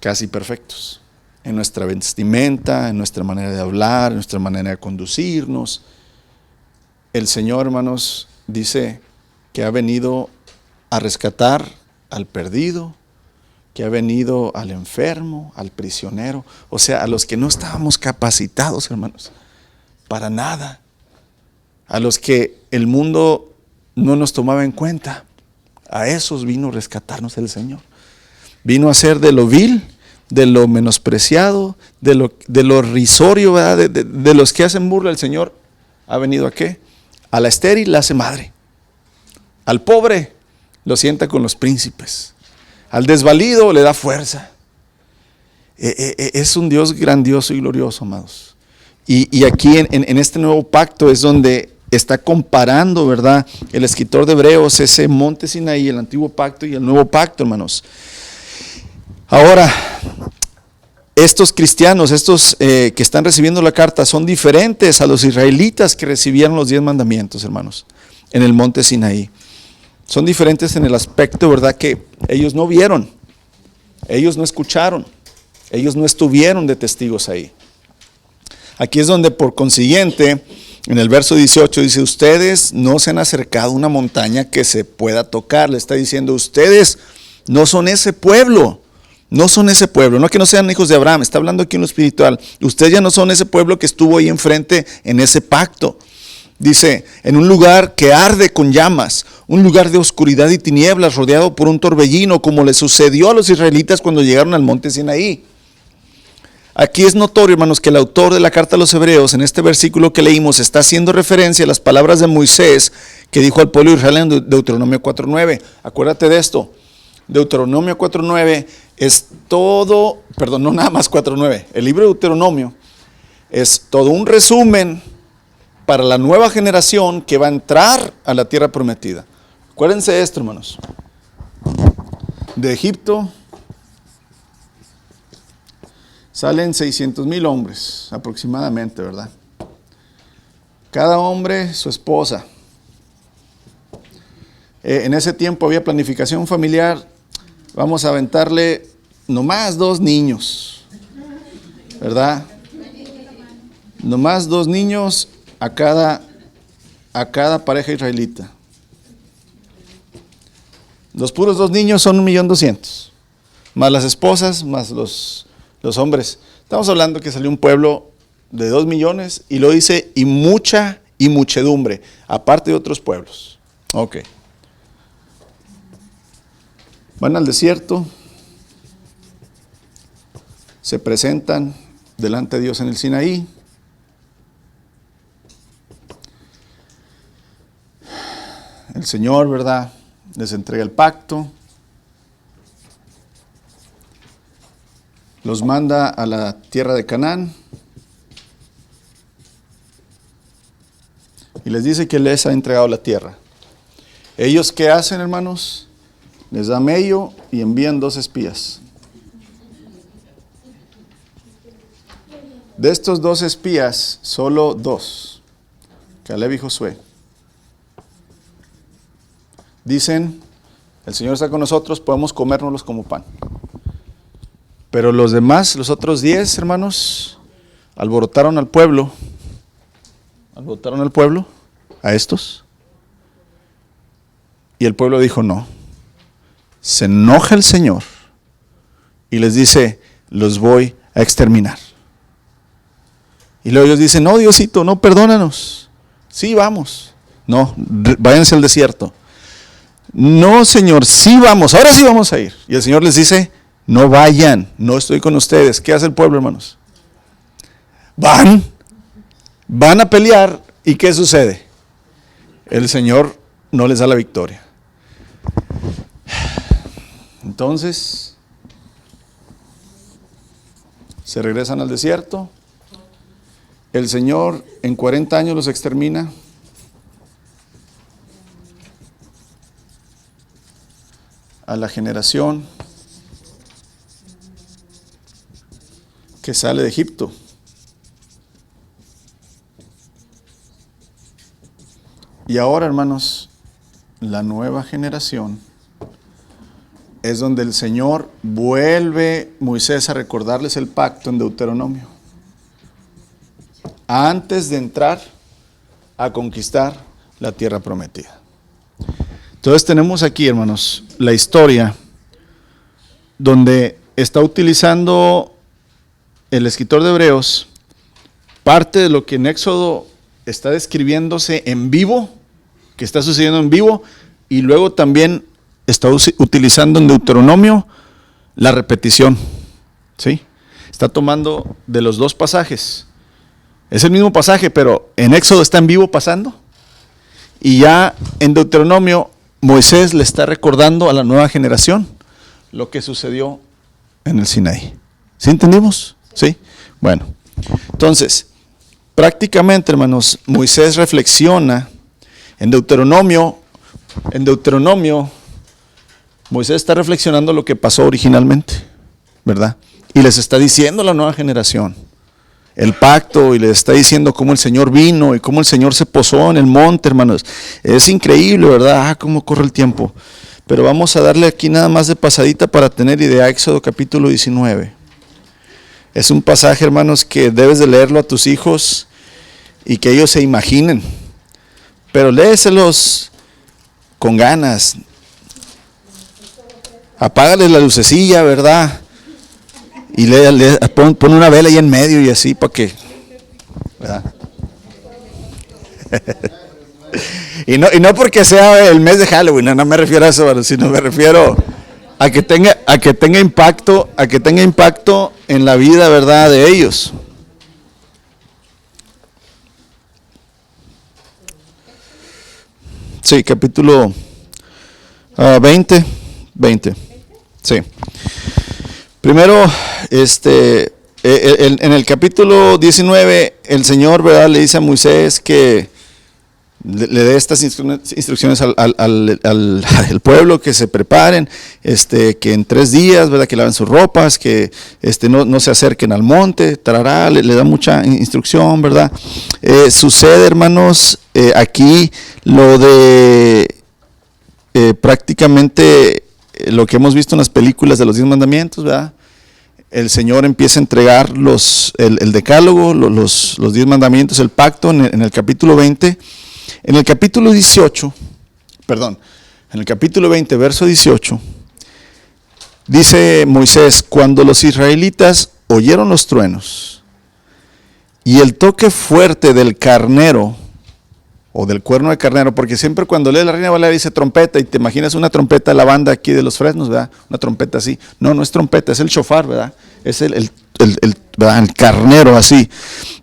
casi perfectos. En nuestra vestimenta, en nuestra manera de hablar, en nuestra manera de conducirnos. El Señor, hermanos, dice que ha venido a rescatar al perdido que ha venido al enfermo, al prisionero, o sea, a los que no estábamos capacitados, hermanos, para nada, a los que el mundo no nos tomaba en cuenta. A esos vino a rescatarnos el Señor. Vino a hacer de lo vil, de lo menospreciado, de lo risorio, ¿verdad? De los que hacen burla. El Señor ha venido ¿a qué? A la estéril la hace madre. Al pobre lo sienta con los príncipes. Al desvalido le da fuerza. Es un Dios grandioso y glorioso, amados. Y aquí en este nuevo pacto es donde está comparando, ¿verdad?, el escritor de Hebreos, ese monte Sinaí, el antiguo pacto y el nuevo pacto, hermanos. Ahora, estos cristianos, estos que están recibiendo la carta, son diferentes a los israelitas que recibieron los 10 mandamientos, hermanos, en el monte Sinaí. Son diferentes en el aspecto, ¿verdad?, que ellos no vieron, ellos no escucharon, ellos no estuvieron de testigos ahí. Aquí es donde, por consiguiente, en el verso 18 dice, ustedes no se han acercado a una montaña que se pueda tocar. Le está diciendo, ustedes no son ese pueblo, no son ese pueblo, no que no sean hijos de Abraham, está hablando aquí en lo espiritual. Ustedes ya no son ese pueblo que estuvo ahí enfrente en ese pacto. Dice, en un lugar que arde con llamas, un lugar de oscuridad y tinieblas, rodeado por un torbellino, como le sucedió a los israelitas cuando llegaron al monte Sinaí. Aquí es notorio, hermanos, que el autor de la carta a los Hebreos, en este versículo que leímos, está haciendo referencia a las palabras de Moisés que dijo al pueblo de Israel en Deuteronomio 4:9. Acuérdate de esto. Deuteronomio 4:9 es todo, perdón, no nada más 4:9. El libro de Deuteronomio es todo un resumen para la nueva generación que va a entrar a la tierra prometida. Acuérdense de esto, hermanos. De Egipto salen 600,000 hombres aproximadamente, ¿verdad? Cada hombre, su esposa. En ese tiempo había planificación familiar. Vamos a aventarle nomás 2 niños, ¿verdad? Nomás 2 niños a cada pareja israelita. Los puros 2 niños son 1,200,000, más las esposas, más los hombres. Estamos hablando que salió un pueblo de 2 millones y lo dice y muchedumbre, aparte de otros pueblos. Ok. Van al desierto, se presentan delante de Dios en el Sinaí. El Señor, ¿verdad?, les entrega el pacto. Los manda a la tierra de Canaán y les dice que les ha entregado la tierra. ¿Ellos qué hacen, hermanos? Les da medio y envían 2 espías. De estos 2 espías, solo 2, Caleb y Josué, dicen, el Señor está con nosotros, podemos comérnoslos como pan. Pero los demás, los otros 10, hermanos, alborotaron al pueblo, a estos, y el pueblo dijo no. Se enoja el Señor y les dice, los voy a exterminar. Y luego ellos dicen, no, Diosito, no, perdónanos. Sí, vamos. No, váyanse al desierto. No, Señor, sí vamos, ahora sí vamos a ir. Y el Señor les dice, no vayan, no estoy con ustedes. ¿Qué hace el pueblo, hermanos? Van a pelear y ¿qué sucede? El Señor no les da la victoria. Entonces, se regresan al desierto. El Señor en 40 años los extermina. A la generación que sale de Egipto. Y ahora, hermanos, la nueva generación es donde el Señor vuelve Moisés a recordarles el pacto en Deuteronomio. Antes de entrar a conquistar la tierra prometida. Entonces tenemos aquí, hermanos, la historia donde está utilizando el escritor de Hebreos parte de lo que en Éxodo está describiéndose en vivo, que está sucediendo en vivo, y luego también está utilizando en Deuteronomio la repetición, ¿sí? Está tomando de los dos pasajes. Es el mismo pasaje, pero en Éxodo está en vivo pasando, y ya en Deuteronomio Moisés le está recordando a la nueva generación lo que sucedió en el Sinaí. ¿Sí entendimos? ¿Sí? Bueno, entonces, prácticamente, hermanos, Moisés reflexiona en Deuteronomio, Moisés está reflexionando lo que pasó originalmente, ¿verdad? Y les está diciendo a la nueva generación el pacto, y les está diciendo cómo el Señor vino y cómo el Señor se posó en el monte, hermanos. Es increíble, ¿verdad? Cómo corre el tiempo. Pero vamos a darle aquí nada más de pasadita para tener idea. Éxodo capítulo 19. Es un pasaje, hermanos, que debes de leerlo a tus hijos y que ellos se imaginen. Pero léeselos con ganas. Apágales la lucecilla, ¿verdad? Y pon una vela ahí en medio y así para que, ¿verdad? y no porque sea el mes de Halloween, no me refiero a eso, sino me refiero a que tenga impacto en la vida, ¿verdad?, de ellos. Sí, capítulo 20. Sí. Primero, en el capítulo 19, el Señor, ¿verdad?, le dice a Moisés que le dé estas instrucciones al pueblo, que se preparen, que en 3 días, ¿verdad?, que laven sus ropas, que no se acerquen al monte, le da mucha instrucción, ¿verdad? Sucede, hermanos, aquí lo de prácticamente lo que hemos visto en las películas de los 10 mandamientos, ¿verdad? El Señor empieza a entregar el decálogo, los 10 mandamientos, el pacto en el capítulo 20. En el capítulo 20, verso 18, dice Moisés: cuando los israelitas oyeron los truenos y el toque fuerte del carnero, o del cuerno de carnero, porque siempre cuando lee la Reina Valera dice trompeta, y te imaginas una trompeta de la banda aquí de los Fresnos, ¿verdad? Una trompeta así. No es trompeta, es el shofar, ¿verdad? Es el carnero así.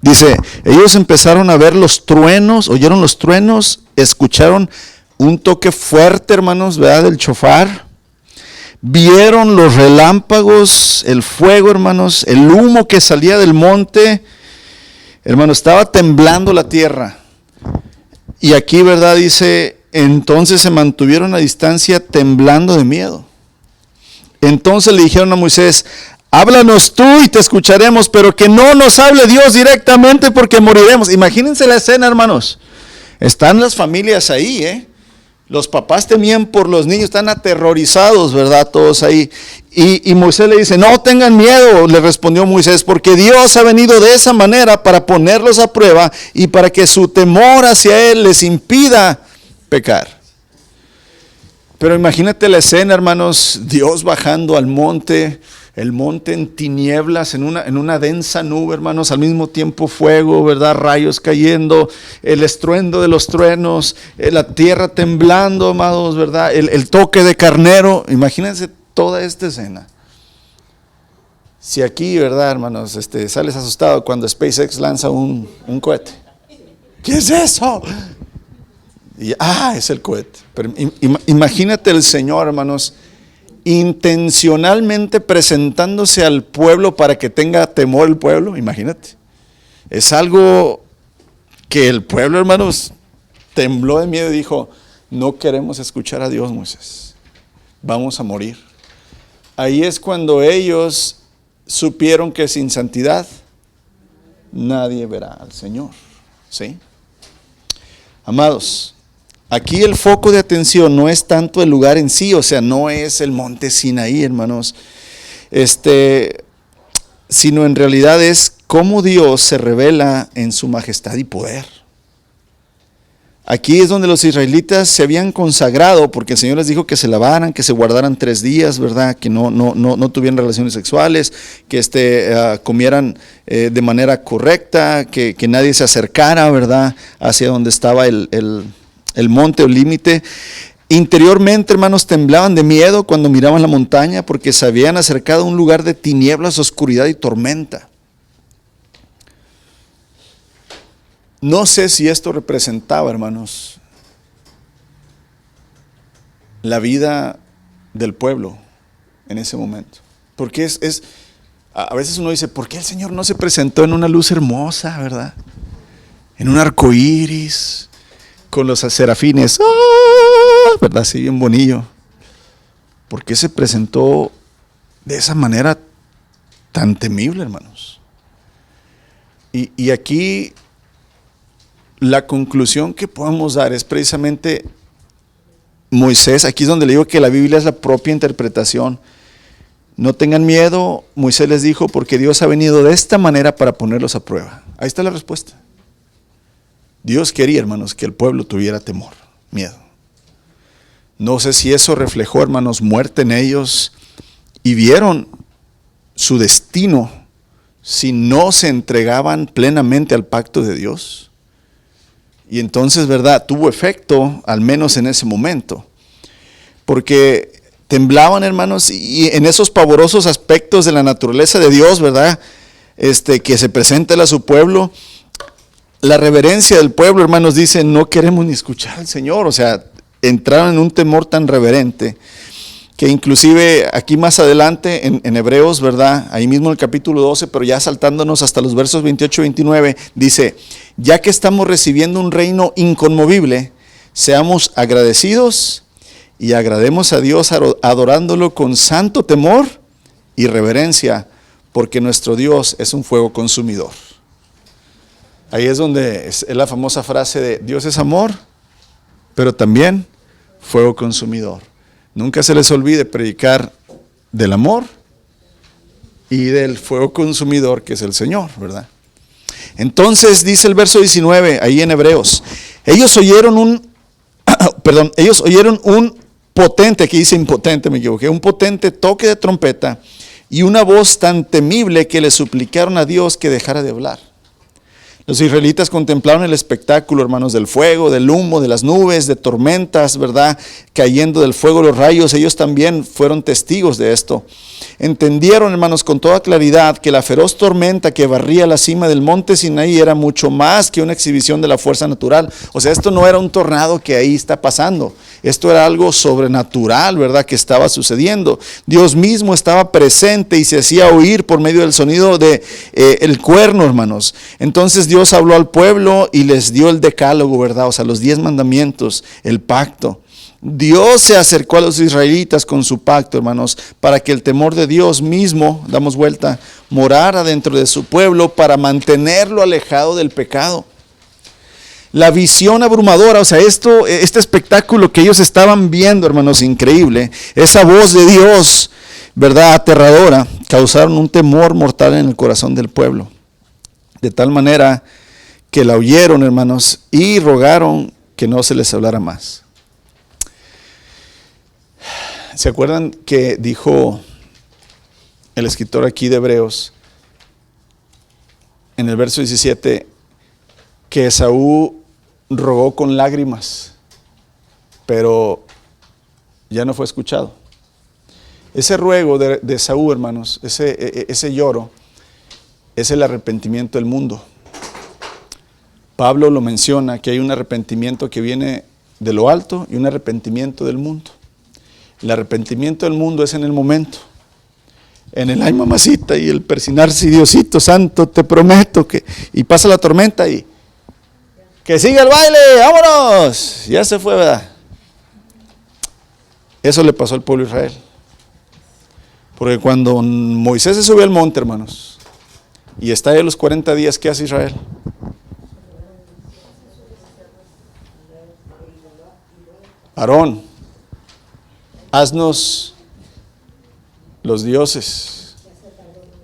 Dice, ellos empezaron a ver los truenos, oyeron los truenos, escucharon un toque fuerte, hermanos, ¿verdad?, del shofar. Vieron los relámpagos, el fuego, hermanos, el humo que salía del monte. Hermanos, estaba temblando la tierra. Y aquí, ¿verdad?, dice, entonces se mantuvieron a distancia temblando de miedo. Entonces le dijeron a Moisés: háblanos tú y te escucharemos, pero que no nos hable Dios directamente, porque moriremos. Imagínense la escena, hermanos. Están las familias ahí, Los papás temían por los niños, están aterrorizados, ¿verdad?, todos ahí. Y Moisés le dice: no tengan miedo, le respondió Moisés, porque Dios ha venido de esa manera para ponerlos a prueba y para que su temor hacia Él les impida pecar. Pero imagínate la escena, hermanos, Dios bajando al monte, el monte en tinieblas, en una densa nube, hermanos, al mismo tiempo fuego, ¿verdad?, rayos cayendo, el estruendo de los truenos, la tierra temblando, amados, ¿verdad?, el toque de carnero. Imagínense toda esta escena. Si aquí, ¿verdad, hermanos, sales asustado cuando SpaceX lanza un cohete. ¿Qué es eso? Y, es el cohete. Pero imagínate el Señor, hermanos, intencionalmente presentándose al pueblo para que tenga temor el pueblo. Imagínate. Es algo que el pueblo, hermanos, tembló de miedo y dijo: no queremos escuchar a Dios, Moisés. Vamos a morir. Ahí es cuando ellos supieron que sin santidad nadie verá al Señor. ¿Sí? Amados, aquí el foco de atención no es tanto el lugar en sí, o sea, no es el monte Sinaí, hermanos, sino en realidad es cómo Dios se revela en su majestad y poder. Aquí es donde los israelitas se habían consagrado, porque el Señor les dijo que se lavaran, que se guardaran 3 días, ¿verdad? Que no tuvieran relaciones sexuales, que comieran de manera correcta, que nadie se acercara, ¿verdad? Hacia donde estaba el monte o límite. Interiormente, hermanos, temblaban de miedo cuando miraban la montaña, porque se habían acercado a un lugar de tinieblas, oscuridad y tormenta. No sé si esto representaba, hermanos, la vida del pueblo en ese momento. Porque a veces uno dice, ¿por qué el Señor no se presentó en una luz hermosa, verdad? En un arco iris, con los serafines, ¿verdad? Así bien bonito. ¿Por qué se presentó de esa manera tan temible, hermanos? Y aquí la conclusión que podemos dar es precisamente Moisés. Aquí es donde le digo que la Biblia es la propia interpretación. No tengan miedo, Moisés les dijo, porque Dios ha venido de esta manera para ponerlos a prueba. Ahí está la respuesta. Dios quería, hermanos, que el pueblo tuviera temor, miedo. No sé si eso reflejó, hermanos, muerte en ellos y vieron su destino si no se entregaban plenamente al pacto de Dios. Y entonces, ¿verdad? Tuvo efecto, al menos en ese momento. Porque temblaban, hermanos, y en esos pavorosos aspectos de la naturaleza de Dios, ¿verdad? Que se presenta a su pueblo. La reverencia del pueblo, hermanos, dice, no queremos ni escuchar al Señor. O sea, entraron en un temor tan reverente que inclusive aquí más adelante en Hebreos, ¿verdad? Ahí mismo en el capítulo 12, pero ya saltándonos hasta los versos 28 y 29, dice, ya que estamos recibiendo un reino inconmovible, seamos agradecidos y agrademos a Dios adorándolo con santo temor y reverencia, porque nuestro Dios es un fuego consumidor. Ahí es donde es la famosa frase de Dios es amor, pero también fuego consumidor. Nunca se les olvide predicar del amor y del fuego consumidor que es el Señor, ¿verdad? Entonces dice el verso 19, ahí en Hebreos, ellos oyeron un potente, aquí dice impotente, me equivoqué, un potente toque de trompeta y una voz tan temible que le suplicaron a Dios que dejara de hablar. Los israelitas contemplaron el espectáculo, hermanos, del fuego, del humo, de las nubes, de tormentas, ¿verdad? Cayendo del fuego los rayos. Ellos también fueron testigos de esto. Entendieron, hermanos, con toda claridad que la feroz tormenta que barría la cima del monte Sinaí era mucho más que una exhibición de la fuerza natural. O sea, esto no era un tornado que ahí está pasando. Esto era algo sobrenatural, ¿verdad? Que estaba sucediendo. Dios mismo estaba presente y se hacía oír por medio del sonido de el cuerno, hermanos. Entonces Dios habló al pueblo y les dio el decálogo, ¿verdad? O sea, los 10 mandamientos, el pacto. Dios se acercó a los israelitas con su pacto, hermanos, para que el temor de Dios mismo, damos vuelta, morara dentro de su pueblo para mantenerlo alejado del pecado. La visión abrumadora, o sea, este espectáculo que ellos estaban viendo, hermanos, increíble, esa voz de Dios, ¿verdad? Aterradora, causaron un temor mortal en el corazón del pueblo. De tal manera que la oyeron, hermanos, y rogaron que no se les hablara más. ¿Se acuerdan que dijo el escritor aquí de Hebreos, en el verso 17, que Esaú rogó con lágrimas, pero ya no fue escuchado? Ese ruego de Esaú, hermanos, ese lloro, es el arrepentimiento del mundo. Pablo lo menciona, que hay un arrepentimiento que viene de lo alto y un arrepentimiento del mundo. El arrepentimiento del mundo es en el momento, en el ay mamacita y el persinarse, y Diosito santo, te prometo que, y pasa la tormenta y que siga el baile, vámonos, ya se fue, ¿verdad? Eso le pasó al pueblo de Israel. Porque cuando Moisés se subió al monte, hermanos, y está ahí los 40 días, ¿qué hace Israel? Aarón, haznos los dioses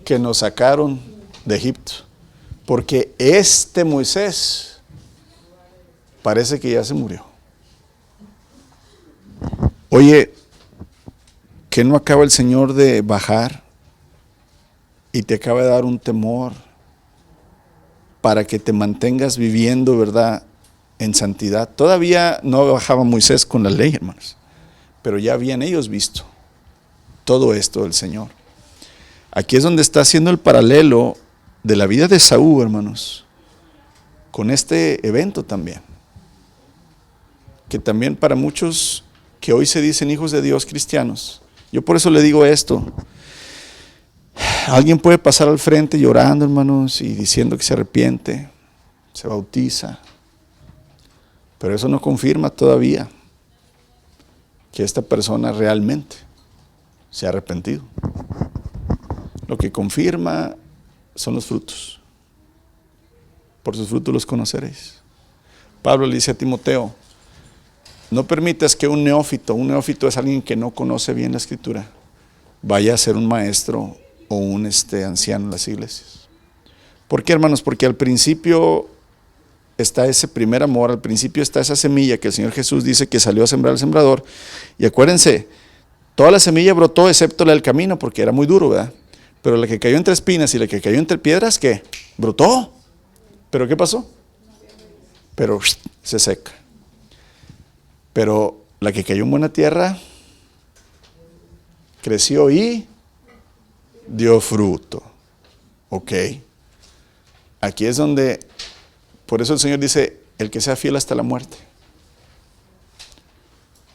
que nos sacaron de Egipto, porque este Moisés parece que ya se murió. Oye, ¿que no acaba el Señor de bajar y te acaba de dar un temor para que te mantengas viviendo, verdad, en santidad? Todavía no bajaba Moisés con la ley, hermanos, pero ya habían ellos visto todo esto del Señor. Aquí es donde está haciendo el paralelo de la vida de Saúl, hermanos, con este evento también, que también para muchos que hoy se dicen hijos de Dios cristianos, yo por eso le digo esto. Alguien puede pasar al frente llorando, hermanos, y diciendo que se arrepiente, se bautiza, pero eso no confirma todavía que esta persona realmente se ha arrepentido. Lo que confirma son los frutos. Por sus frutos los conoceréis. Pablo le dice a Timoteo, no permitas que un neófito es alguien que no conoce bien la Escritura, vaya a ser un maestro o un anciano en las iglesias. ¿Por qué, hermanos? Porque al principio está ese primer amor, al principio está esa semilla que el Señor Jesús dice que salió a sembrar el sembrador, y acuérdense, toda la semilla brotó excepto la del camino, porque era muy duro, ¿verdad? Pero la que cayó entre espinas y la que cayó entre piedras, ¿qué? Brotó. ¿Pero qué pasó? Pero se seca. Pero la que cayó en buena tierra, creció y dio fruto. Ok. Aquí es donde, por eso el Señor dice, el que sea fiel hasta la muerte.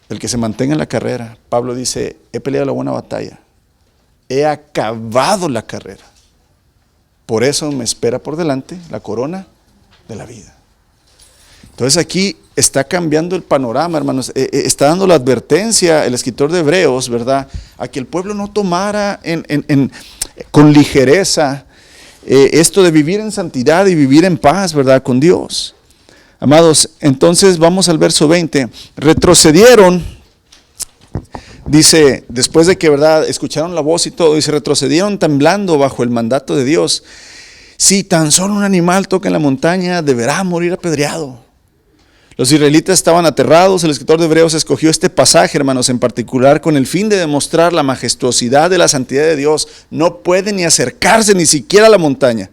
El que se mantenga en la carrera. Pablo dice, he peleado la buena batalla. He acabado la carrera. Por eso me espera por delante la corona de la vida. Entonces aquí está cambiando el panorama, hermanos. Está dando la advertencia el escritor de Hebreos, ¿verdad? A que el pueblo no tomara con ligereza esto de vivir en santidad y vivir en paz, ¿verdad? Con Dios. Amados, entonces vamos al verso 20. Retrocedieron. Dice, después de que, ¿verdad?, escucharon la voz y todo, dice, retrocedieron temblando bajo el mandato de Dios. Si tan solo un animal toca en la montaña, deberá morir apedreado. Los israelitas estaban aterrados. El escritor de Hebreos escogió este pasaje, hermanos, en particular con el fin de demostrar la majestuosidad de la santidad de Dios. No puede ni acercarse ni siquiera a la montaña.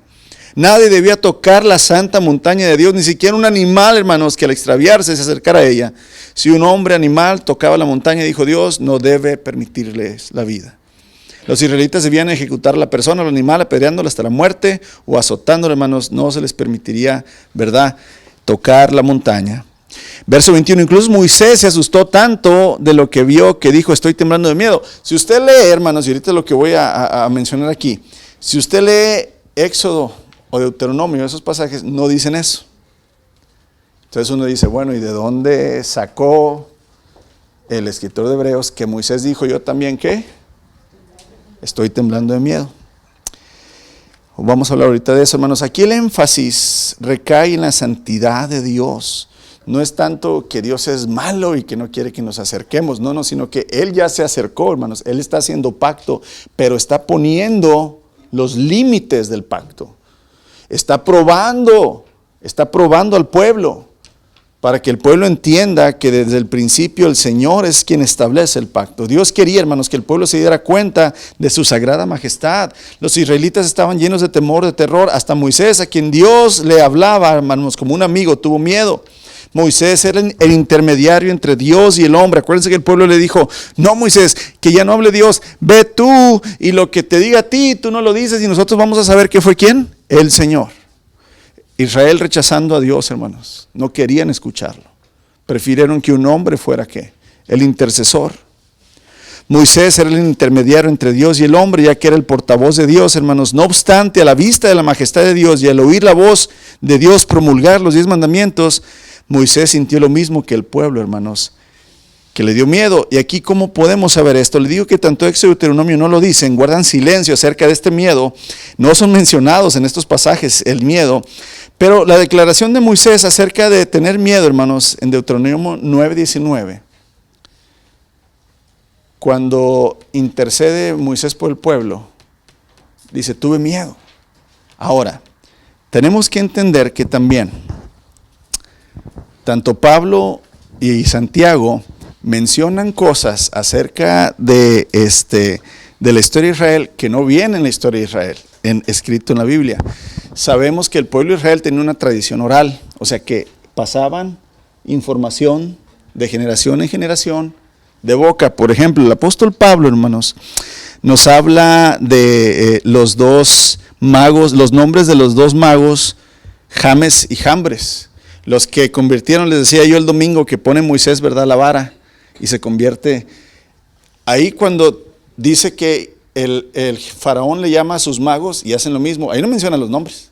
Nadie debía tocar la santa montaña de Dios, ni siquiera un animal, hermanos, que al extraviarse se acercara a ella. Si un hombre animal tocaba la montaña, dijo Dios, no debe permitirles la vida. Los israelitas debían ejecutar a la persona, al animal, apedreándola hasta la muerte o azotándola, hermanos. No se les permitiría, ¿verdad?, tocar la montaña. Verso 21, incluso Moisés se asustó tanto de lo que vio que dijo, estoy temblando de miedo. Si usted lee, hermanos, y ahorita lo que voy a mencionar aquí, si usted lee Éxodo o Deuteronomio, esos pasajes no dicen eso. Entonces uno dice, bueno, ¿y de dónde sacó el escritor de Hebreos que Moisés dijo, yo también, ¿qué? Estoy temblando de miedo? Vamos a hablar ahorita de eso, hermanos. Aquí el énfasis recae en la santidad de Dios. No es tanto que Dios es malo y que no quiere que nos acerquemos, no, sino que Él ya se acercó, hermanos. Él está haciendo pacto, pero está poniendo los límites del pacto. Está probando al pueblo para que el pueblo entienda que desde el principio el Señor es quien establece el pacto. Dios quería, hermanos, que el pueblo se diera cuenta de su sagrada majestad. Los israelitas estaban llenos de temor, de terror. Hasta Moisés, a quien Dios le hablaba, hermanos, como un amigo, tuvo miedo. Moisés era el intermediario entre Dios y el hombre. Acuérdense que el pueblo le dijo, no, Moisés, que ya no hable Dios, ve tú y lo que te diga a ti, tú no lo dices y nosotros vamos a saber qué fue quién, el Señor. Israel rechazando a Dios, hermanos, no querían escucharlo. Prefirieron que un hombre fuera ¿qué? El intercesor. Moisés era el intermediario entre Dios y el hombre, ya que era el portavoz de Dios, hermanos. No obstante, a la vista de la majestad de Dios y al oír la voz de Dios promulgar los 10 mandamientos, Moisés sintió lo mismo que el pueblo, hermanos, que le dio miedo. Y aquí, ¿cómo podemos saber esto? Le digo que tanto Éxodo y Deuteronomio no lo dicen, guardan silencio acerca de este miedo. No son mencionados en estos pasajes el miedo. Pero la declaración de Moisés acerca de tener miedo, hermanos, en Deuteronomio 9:19, cuando intercede Moisés por el pueblo, dice, tuve miedo. Ahora, tenemos que entender que también tanto Pablo y Santiago mencionan cosas acerca de la historia de Israel que no vienen en la historia de Israel, escrito en la Biblia. Sabemos que el pueblo de Israel tenía una tradición oral, o sea que pasaban información de generación en generación, de boca. Por ejemplo, el apóstol Pablo, hermanos, nos habla de los dos magos, los nombres de los dos magos, James y Jambres, los que convirtieron, les decía yo el domingo, que pone Moisés, ¿verdad?, la vara y se convierte. Ahí cuando dice que el faraón le llama a sus magos y hacen lo mismo, ahí no menciona los nombres.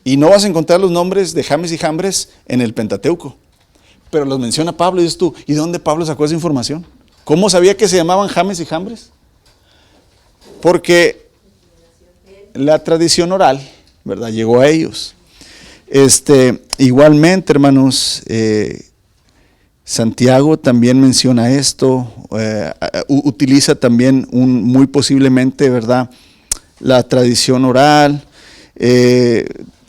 Y no vas a encontrar los nombres de James y Jambres en el Pentateuco, pero los menciona Pablo. Y dices tú, ¿y de dónde Pablo sacó esa información? ¿Cómo sabía que se llamaban James y Jambres? Porque la tradición oral, ¿verdad?, llegó a ellos. Igualmente, hermanos, Santiago también menciona esto, utiliza también muy posiblemente, ¿verdad?, la tradición oral.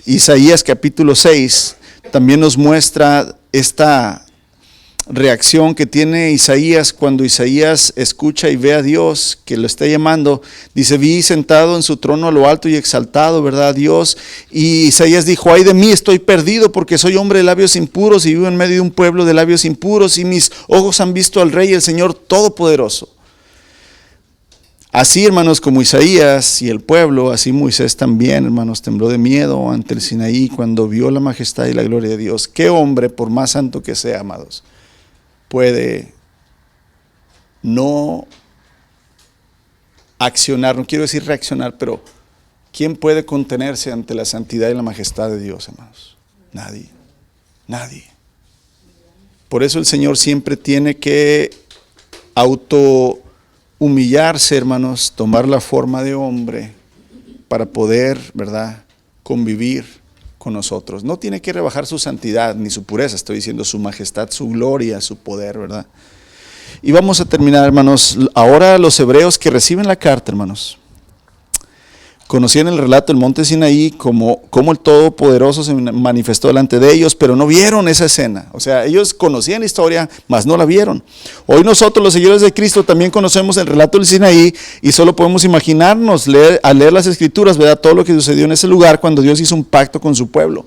Isaías capítulo 6 también nos muestra esta reacción que tiene Isaías cuando Isaías escucha y ve a Dios que lo está llamando. Dice, vi sentado en su trono a lo alto y exaltado, ¿verdad?, Dios. Y Isaías dijo, ay de mí, estoy perdido porque soy hombre de labios impuros y vivo en medio de un pueblo de labios impuros y mis ojos han visto al Rey, el Señor Todopoderoso. Así, hermanos, como Isaías y el pueblo, así Moisés también, hermanos, tembló de miedo ante el Sinaí cuando vio la majestad y la gloria de Dios. ¿Qué hombre, por más santo que sea, amados, puede no accionar, no quiero decir reaccionar, pero ¿quién puede contenerse ante la santidad y la majestad de Dios, hermanos? Nadie, nadie. Por eso el Señor siempre tiene que humillarse, hermanos, tomar la forma de hombre para poder, ¿verdad?, convivir con nosotros. No tiene que rebajar su santidad ni su pureza, estoy diciendo su majestad, su gloria, su poder, ¿verdad? Y vamos a terminar, hermanos. Ahora los hebreos que reciben la carta, hermanos, conocían el relato del monte Sinaí, como el Todopoderoso se manifestó delante de ellos, pero no vieron esa escena. O sea, ellos conocían la historia, mas no la vieron. Hoy nosotros, los seguidores de Cristo, también conocemos el relato del Sinaí y solo podemos imaginarnos, al leer las Escrituras, ¿verdad?, todo lo que sucedió en ese lugar cuando Dios hizo un pacto con su pueblo.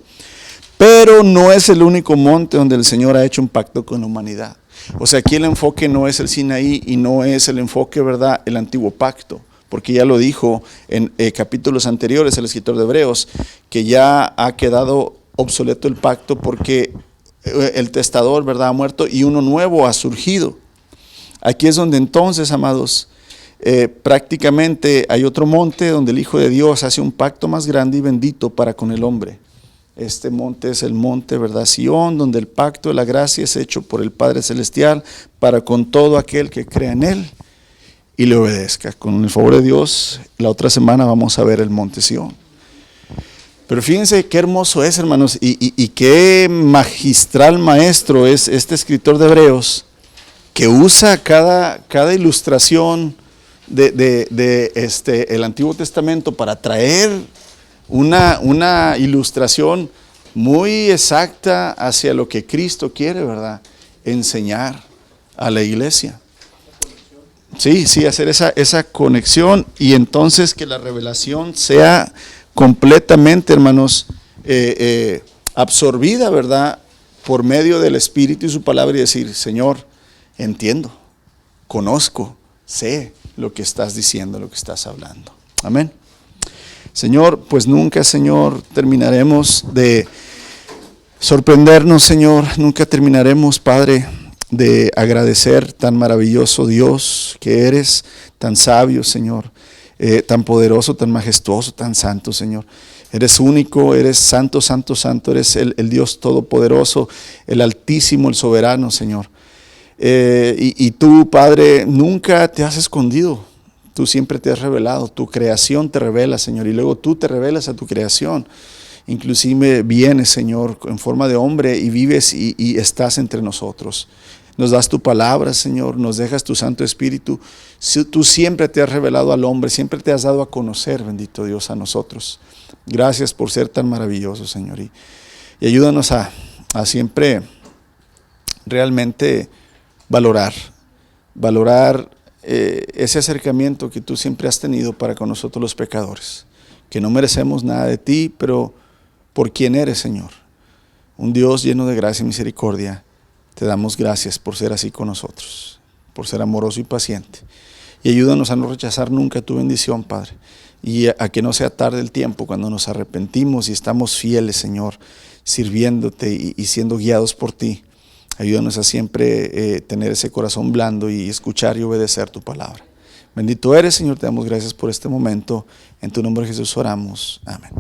Pero no es el único monte donde el Señor ha hecho un pacto con la humanidad. O sea, aquí el enfoque no es el Sinaí y no es el enfoque, ¿verdad?, el antiguo pacto. Porque ya lo dijo en capítulos anteriores el escritor de Hebreos, que ya ha quedado obsoleto el pacto porque el testador, ¿verdad?, ha muerto y uno nuevo ha surgido. Aquí es donde entonces, amados, prácticamente hay otro monte donde el Hijo de Dios hace un pacto más grande y bendito para con el hombre. Este monte es el monte, ¿verdad?, Sión, donde el pacto de la gracia es hecho por el Padre Celestial para con todo aquel que crea en Él y le obedezca. Con el favor de Dios, la otra semana vamos a ver el monte Sión. Pero fíjense qué hermoso es, hermanos, y qué magistral maestro es este escritor de Hebreos, que usa cada ilustración de el Antiguo Testamento para traer una ilustración muy exacta hacia lo que Cristo quiere, ¿verdad?, enseñar a la iglesia. Sí, hacer esa conexión y entonces que la revelación sea completamente, hermanos, absorbida, ¿verdad?, por medio del Espíritu y su palabra y decir, Señor, entiendo, conozco, sé lo que estás diciendo, lo que estás hablando. Amén. Señor, pues nunca, Señor, terminaremos de sorprendernos, Señor, nunca terminaremos, Padre, de agradecer tan maravilloso Dios que eres, tan sabio, Señor, tan poderoso, tan majestuoso, tan santo, Señor. Eres único, eres santo, santo, santo, eres el Dios todopoderoso, el altísimo, el soberano, Señor. Y tú, Padre, nunca te has escondido, tú siempre te has revelado, tu creación te revela, Señor, y luego tú te revelas a tu creación. Inclusive vienes, Señor, en forma de hombre y vives y estás entre nosotros. Nos das tu palabra, Señor, nos dejas tu Santo Espíritu. Tú siempre te has revelado al hombre, siempre te has dado a conocer, bendito Dios, a nosotros. Gracias por ser tan maravilloso, Señor. Y ayúdanos a a siempre realmente valorar ese acercamiento que tú siempre has tenido para con nosotros los pecadores, que no merecemos nada de ti, pero por quien eres, Señor, un Dios lleno de gracia y misericordia, te damos gracias por ser así con nosotros, por ser amoroso y paciente. Y ayúdanos a no rechazar nunca tu bendición, Padre, y a que no sea tarde el tiempo cuando nos arrepentimos y estamos fieles, Señor, sirviéndote y siendo guiados por ti. Ayúdanos a siempre tener ese corazón blando y escuchar y obedecer tu palabra. Bendito eres, Señor, te damos gracias por este momento. En tu nombre, Jesús, oramos. Amén.